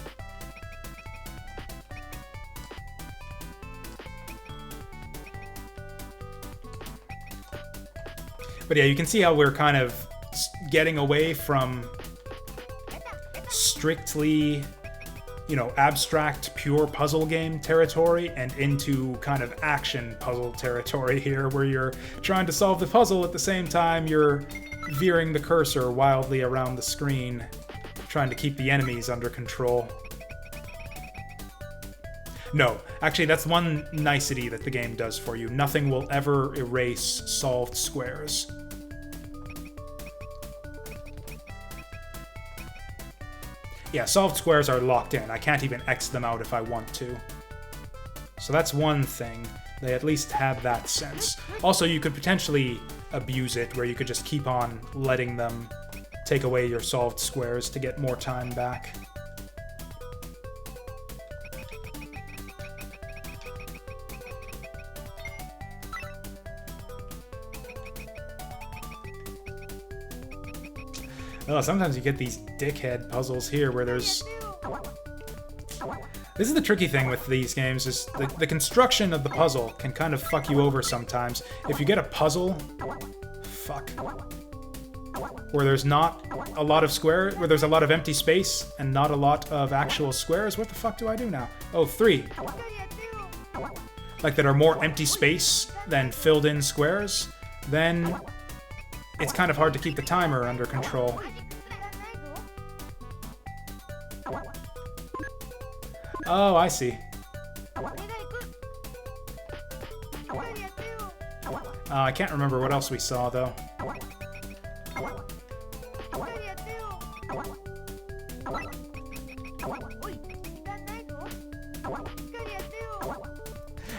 But yeah, you can see how we're kind of getting away from strictly, you know, abstract, pure puzzle game territory and into kind of action puzzle territory here, where you're trying to solve the puzzle at the same time you're veering the cursor wildly around the screen, trying to keep the enemies under control. No, actually, that's one nicety that the game does for you. Nothing will ever erase solved squares. Yeah, solved squares are locked in. I can't even X them out if I want to. So that's one thing. They at least have that sense. Also, you could potentially abuse it, where you could just keep on letting them take away your solved squares to get more time back. Oh, sometimes you get these dickhead puzzles here where there's... This is the tricky thing with these games, is the construction of the puzzle can kind of fuck you over sometimes. If you get a puzzle... Fuck. Where there's not a lot of where there's a lot of empty space and not a lot of actual squares, what the fuck do I do now? Oh, 3. Like that are more empty space than filled in squares, then it's kind of hard to keep the timer under control. Oh, I see. I can't remember what else we saw, though.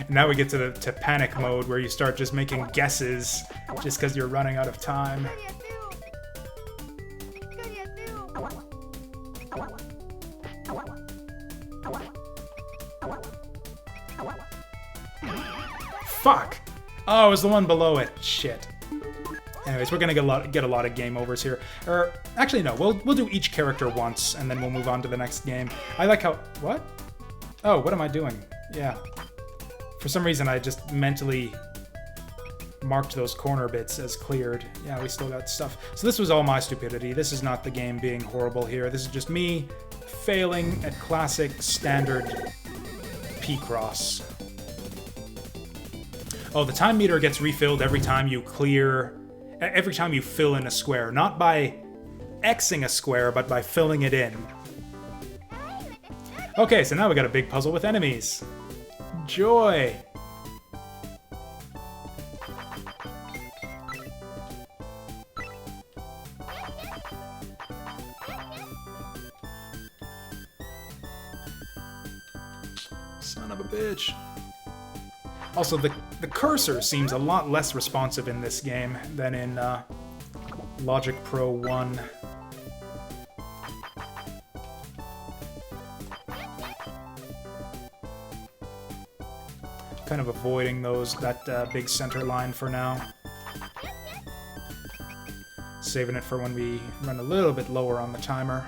Now we get to panic mode, where you start just making guesses just because you're running out of time. Fuck! Oh, it was the one below it. Shit. Anyways, we're gonna get a lot of game overs here. Or actually, no. We'll do each character once, and then we'll move on to the next game. I like how... What? Oh, what am I doing? Yeah. For some reason, I just mentally marked those corner bits as cleared. Yeah, we still got stuff. So this was all my stupidity. This is not the game being horrible here. This is just me failing at classic standard Picross. Oh, the time meter gets refilled every time you fill in a square. Not by Xing a square, but by filling it in. Okay, so now we got a big puzzle with enemies. Joy! Son of a bitch. Also, the cursor seems a lot less responsive in this game than in Logic Pro 1. Kind of avoiding that big center line for now. Saving it for when we run a little bit lower on the timer.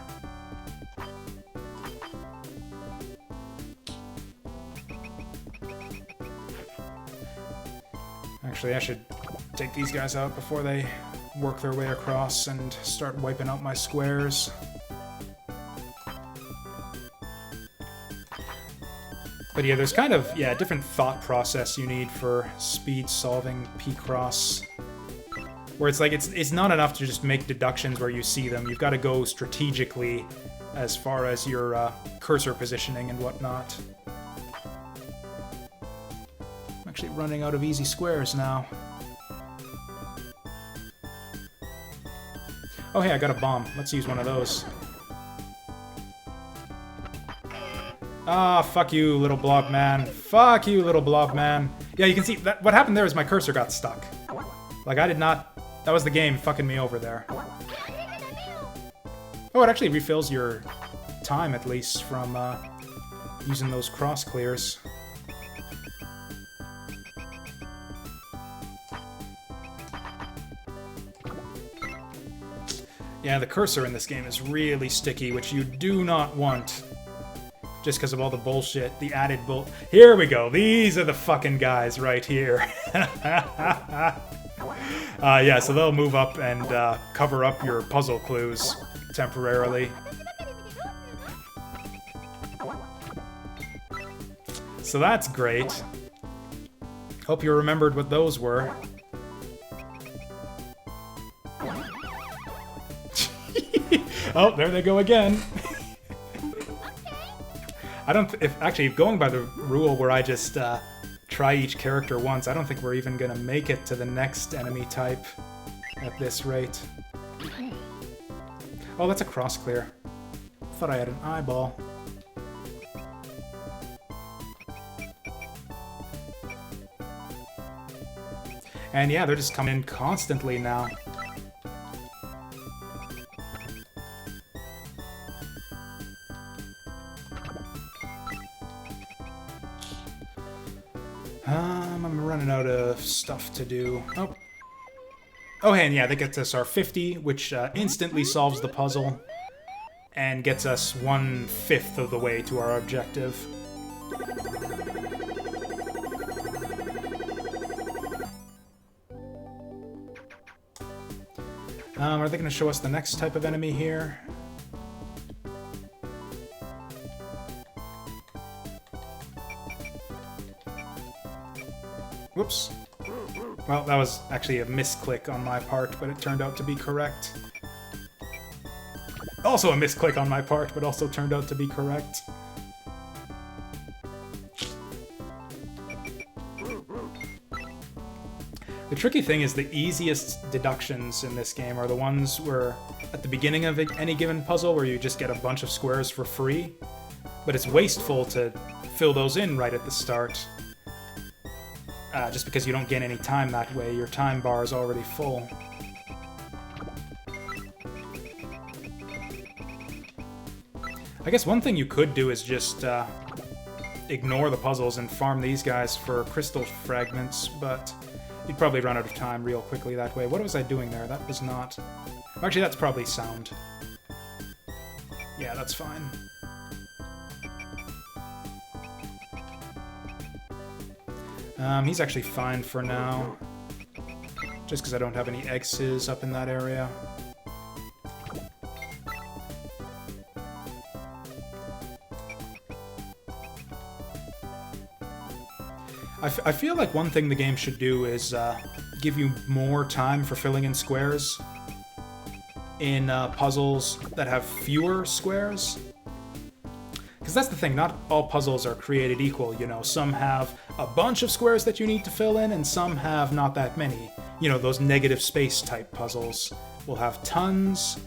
Actually, I should take these guys out before they work their way across and start wiping out my squares. But yeah, there's kind of, a different thought process you need for speed solving Picross. Where it's like, it's not enough to just make deductions where you see them. You've got to go strategically as far as your cursor positioning and whatnot. I'm actually running out of easy squares now. Oh hey, I got a bomb. Let's use one of those. Ah, fuck you, little blob man. Fuck you, little blob man. Yeah, you can see, that what happened there is my cursor got stuck. Like, I did not... That was the game fucking me over there. Oh, it actually refills your time, at least, from using those cross clears. Yeah, the cursor in this game is really sticky, which you do not want. Just because of all the bullshit, the added Here we go. These are the fucking guys right here. Yeah, so they'll move up and cover up your puzzle clues temporarily. So that's great. Hope you remembered what those were. Oh, there they go again. I don't. Actually, going by the rule where I just try each character once, I don't think we're even gonna make it to the next enemy type at this rate. Oh, that's a cross clear. Thought I had an eyeball. And yeah, they're just coming in constantly now. I'm running out of stuff to do. Oh. Oh, and yeah, that gets us our 50, which instantly solves the puzzle and gets us 1/5 of the way to our objective. Are they going to show us the next type of enemy here? Whoops. Well, that was actually a misclick on my part, but it turned out to be correct. Also a misclick on my part, but also turned out to be correct. The tricky thing is the easiest deductions in this game are the ones where, at the beginning of any given puzzle, where you just get a bunch of squares for free, but it's wasteful to fill those in right at the start. Just because you don't gain any time that way, your time bar is already full. I guess one thing you could do is just ignore the puzzles and farm these guys for crystal fragments, but you'd probably run out of time real quickly that way. What was I doing there? That was not... Actually, that's probably sound. Yeah, that's fine. He's actually fine for now. Just because I don't have any X's up in that area. I feel like one thing the game should do is give you more time for filling in squares in puzzles that have fewer squares. Because that's the thing, not all puzzles are created equal, you know. Some have a bunch of squares that you need to fill in, and some have not that many. You know, those negative space type puzzles will have tons.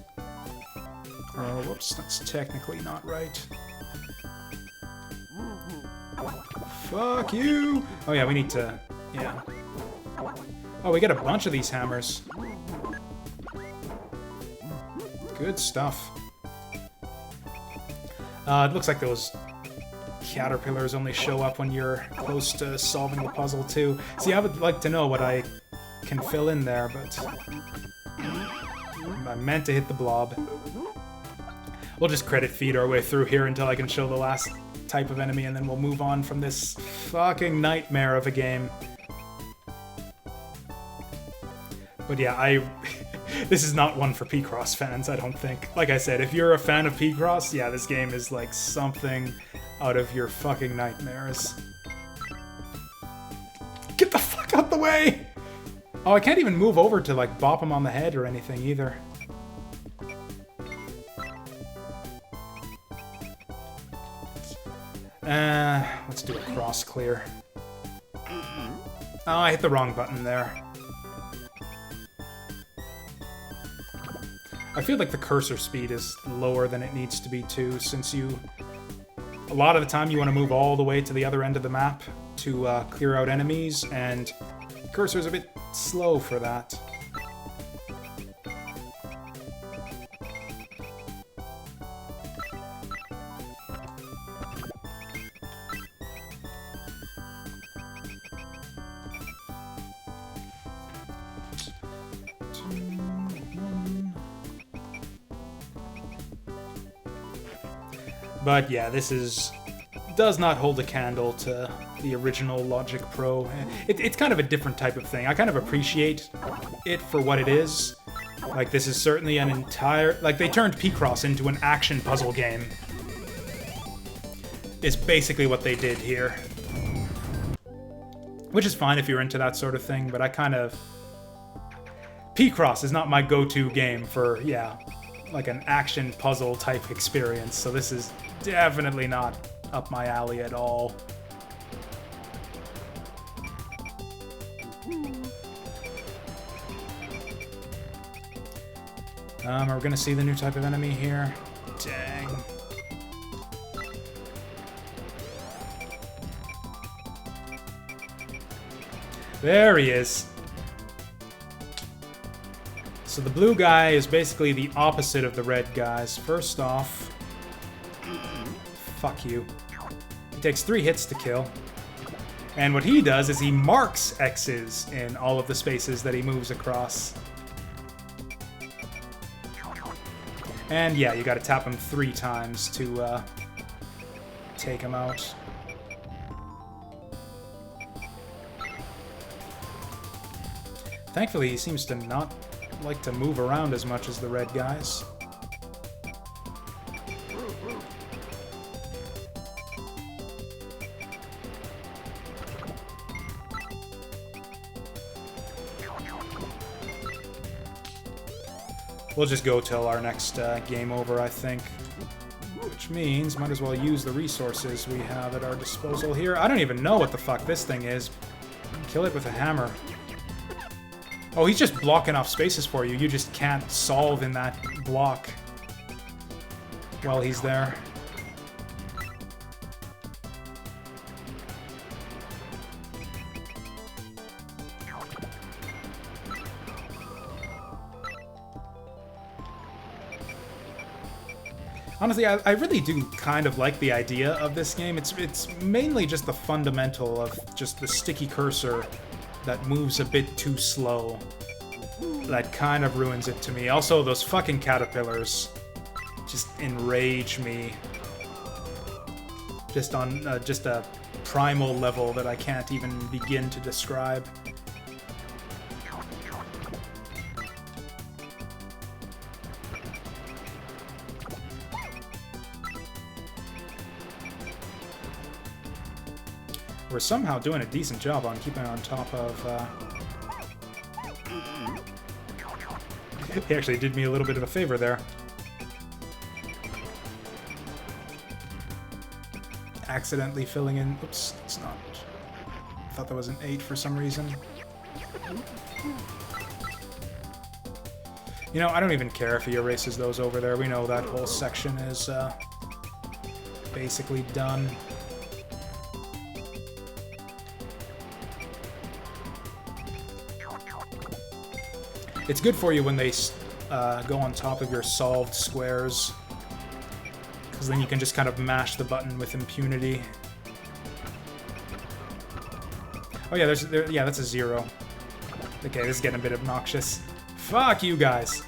Oh, whoops, that's technically not right. Fuck you! Oh yeah, we need to... yeah. Oh, we get a bunch of these hammers. Good stuff. It looks like those caterpillars only show up when you're close to solving the puzzle, too. See, I would like to know what I can fill in there, but... I meant to hit the blob. We'll just credit feed our way through here until I can show the last type of enemy, and then we'll move on from this fucking nightmare of a game. But yeah, this is not one for Picross fans, I don't think. Like I said, if you're a fan of Picross, yeah, this game is like something out of your fucking nightmares. Get the fuck out the way! Oh, I can't even move over to like bop him on the head or anything either. Let's do a cross clear. Oh, I hit the wrong button there. I feel like the cursor speed is lower than it needs to be too, since a lot of the time you want to move all the way to the other end of the map to clear out enemies, and the cursor's a bit slow for that. But yeah, does not hold a candle to the original Logic Pro. It's kind of a different type of thing. I kind of appreciate it for what it is. Like, this is certainly an entire... Like, they turned Picross into an action puzzle game. Is basically what they did here. Which is fine if you're into that sort of thing, but I kind of... Picross is not my go-to game for, yeah, like an action puzzle type experience, so this is definitely not up my alley at all. Are we gonna see the new type of enemy here? Dang. There he is. So the blue guy is basically the opposite of the red guys. First off, fuck you. He takes 3 hits to kill. And what he does is he marks X's in all of the spaces that he moves across. And yeah, you gotta tap him 3 times to take him out. Thankfully, he seems to not like to move around as much as the red guys. We'll just go till our next game over, I think. Which means, might as well use the resources we have at our disposal here. I don't even know what the fuck this thing is. Kill it with a hammer. Oh, he's just blocking off spaces for you. You just can't solve in that block while he's there. Honestly, I really do kind of like the idea of this game. It's mainly just the fundamental of just the sticky cursor that moves a bit too slow. That kind of ruins it to me. Also, those fucking caterpillars just enrage me. Just on just a primal level that I can't even begin to describe. We're somehow doing a decent job on keeping on top of... He actually did me a little bit of a favor there. Accidentally filling in... Oops, it's not. I thought that was an 8 for some reason. You know, I don't even care if he erases those over there. We know that whole section is basically done. It's good for you when they go on top of your solved squares, because then you can just kind of mash the button with impunity. Oh yeah, yeah, that's a 0. Okay, this is getting a bit obnoxious. Fuck you guys!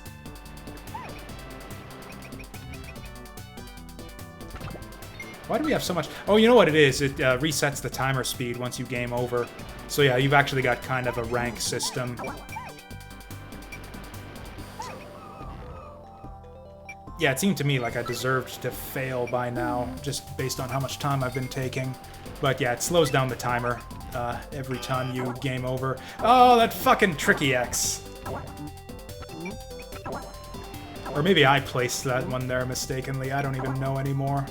Why do we have so much... Oh, you know what it is? It resets the timer speed once you game over. So yeah, you've actually got kind of a rank system. Yeah, it seemed to me like I deserved to fail by now, just based on how much time I've been taking. But yeah, it slows down the timer every time you game over. Oh, that fucking tricky X. Or maybe I placed that one there mistakenly. I don't even know anymore.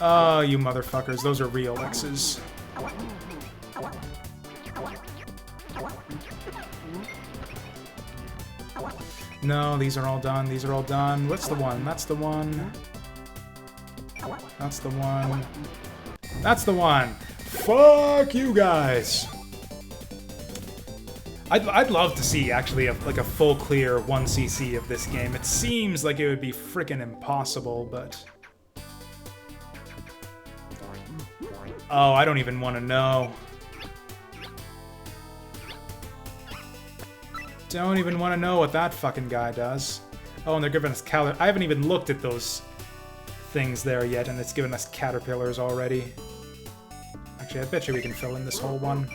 Oh, you motherfuckers. Those are real X's. No, these are all done. These are all done. What's the one? That's the one. That's the one. That's the one. Fuck you guys. I'd love to see, actually, like a full clear 1cc of this game. It seems like it would be freaking impossible, but... Oh, I don't even want to know. Don't even want to know what that fucking guy does. Oh, and they're giving us I haven't even looked at those things there yet, and it's giving us caterpillars already. Actually, I bet you we can fill in this whole one.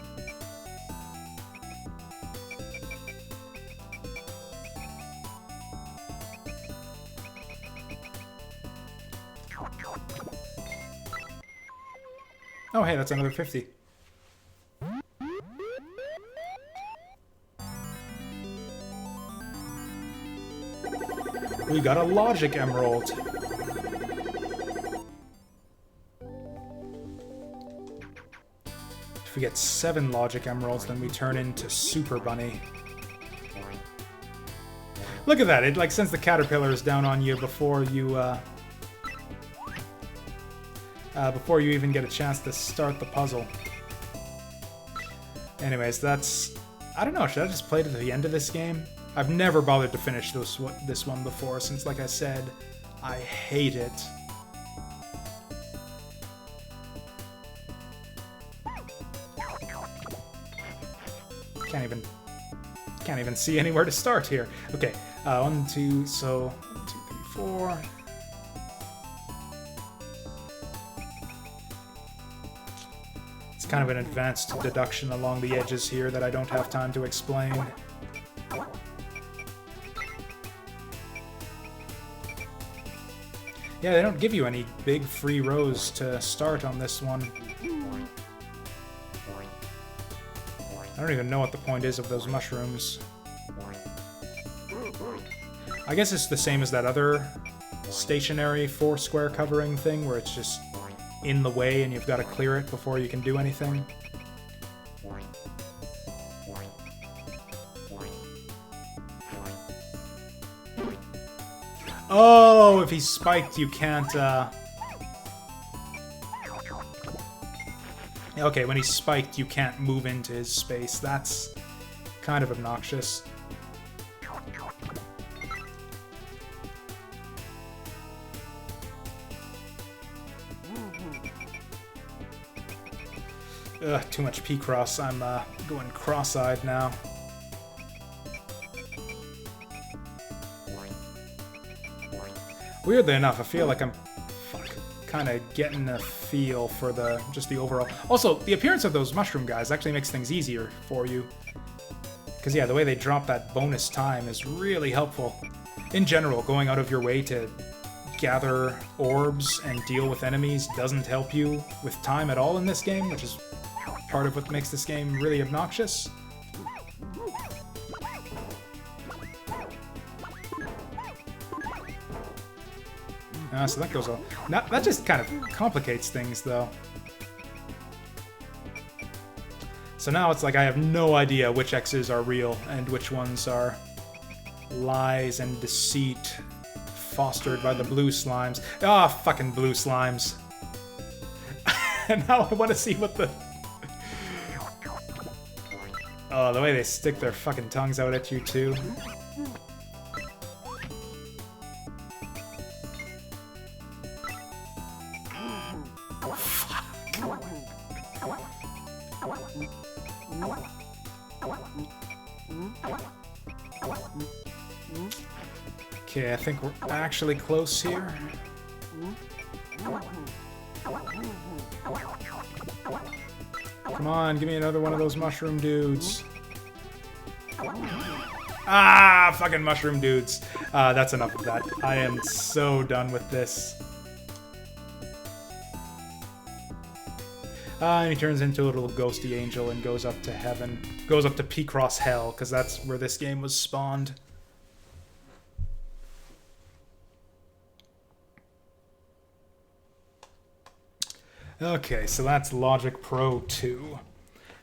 Oh, hey, that's another 50. We got a logic emerald. If we get 7 logic emeralds, then we turn into Super Bunny. Look at that! It like sends the caterpillars down on you before you even get a chance to start the puzzle. Anyways, that's... I don't know, should I just play to the end of this game? I've never bothered to finish this one before, since, like I said, I hate it. Can't even see anywhere to start here. Okay, 1, 2, so 1, 2, 3, 4. It's kind of an advanced deduction along the edges here that I don't have time to explain. Yeah, they don't give you any big free rows to start on this one. I don't even know what the point is of those mushrooms. I guess it's the same as that other stationary 4-square covering thing, where it's just in the way and you've got to clear it before you can do anything. Oh, if he's spiked, you can't, Okay, when he's spiked, you can't move into his space. That's kind of obnoxious. Ugh, too much Picross. I'm, going cross-eyed now. Weirdly enough, I feel like I'm kind of getting a feel for just the overall... Also, the appearance of those mushroom guys actually makes things easier for you. Because, yeah, the way they drop that bonus time is really helpful. In general, going out of your way to gather orbs and deal with enemies doesn't help you with time at all in this game, which is part of what makes this game really obnoxious. So that goes on. That just kind of complicates things, though. So now it's like I have no idea which X's are real and which ones are lies and deceit fostered by the blue slimes. Ah, fucking blue slimes. And now I want to see what the... Oh, the way they stick their fucking tongues out at you, too. Okay, I think we're actually close here. Come on, give me another one of those mushroom dudes. Ah, fucking mushroom dudes. That's enough of that. I am so done with this. And he turns into a little ghosty angel and goes up to heaven. Goes up to Picross Hell, because that's where this game was spawned. Okay, so that's Logic Pro 2.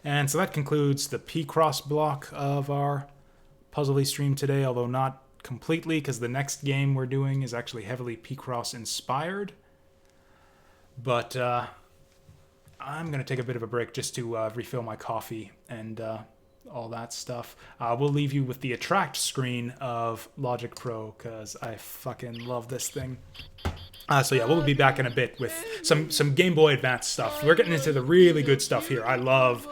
And so that concludes the Picross block of our puzzly stream today, although not completely, because the next game we're doing is actually heavily Picross inspired. But I'm going to take a bit of a break just to refill my coffee and all that stuff. We'll leave you with the attract screen of Logic Pro, because I fucking love this thing. So yeah, we'll be back in a bit with some Game Boy Advance stuff. We're getting into the really good stuff here. I love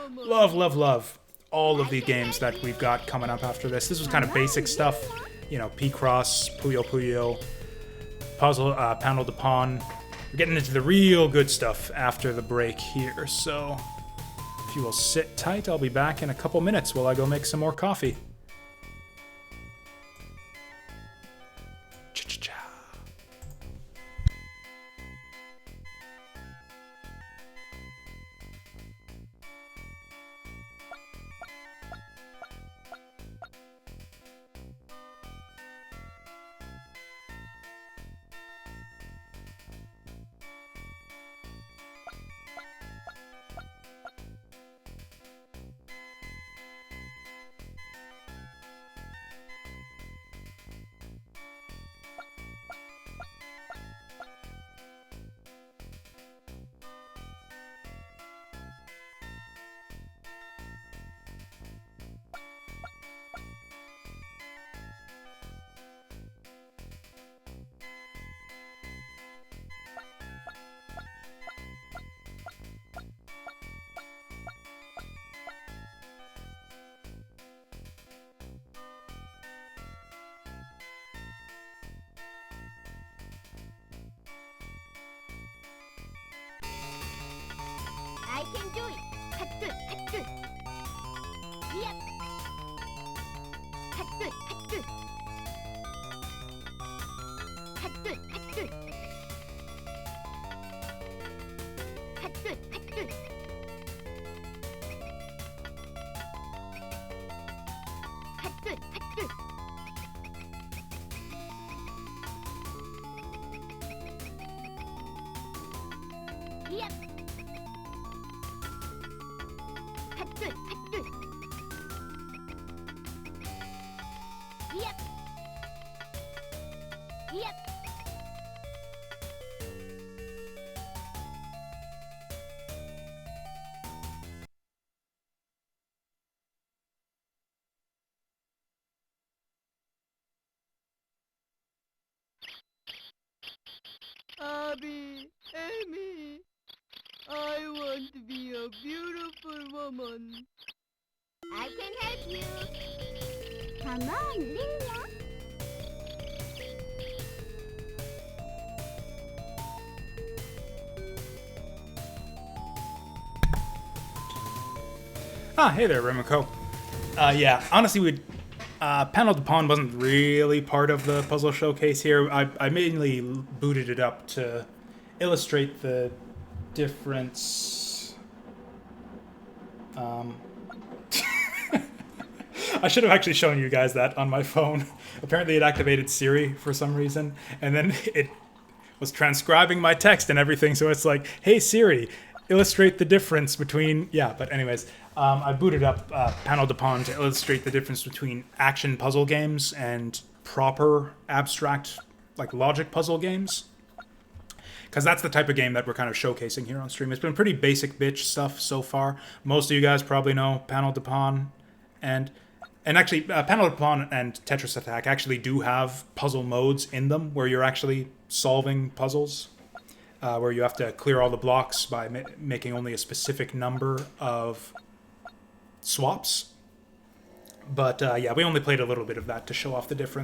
all of the games that we've got coming up after this. This was kind of basic stuff, you know, Picross, Puyo Puyo, Puzzle, Panel de Pon. We're getting into the real good stuff after the break here, so if you will sit tight, I'll be back in a couple minutes while I go make some more coffee. Cha-cha-cha. I can do it. Hatsu, hatsu. Yep. Hatsu, hatsu. Hatsu, hatsu. Hatsu, hatsu. Hatsu, hatsu. Yep. Hatsu, hatsu. Yep. Yep. Abby, Amy, I want to be a beautiful woman. I can help you. Come on, Lila. Hey there, Remiko. Yeah, honestly, Panel de Pon wasn't really part of the puzzle showcase here. I mainly booted it up to illustrate the difference. I should have actually shown you guys that on my phone. Apparently it activated Siri for some reason, and then it was transcribing my text and everything, so it's like, hey Siri, illustrate the difference between... Yeah, but anyways, I booted up Panel de Pon to illustrate the difference between action puzzle games and proper abstract, like logic puzzle games. Because that's the type of game that we're kind of showcasing here on stream. It's been pretty basic bitch stuff so far. Most of you guys probably know Panel de Pon, and actually Panel de Pon and Tetris Attack actually do have puzzle modes in them where you're actually solving puzzles, where you have to clear all the blocks by making only a specific number of swaps. But yeah, we only played a little bit of that to show off the difference.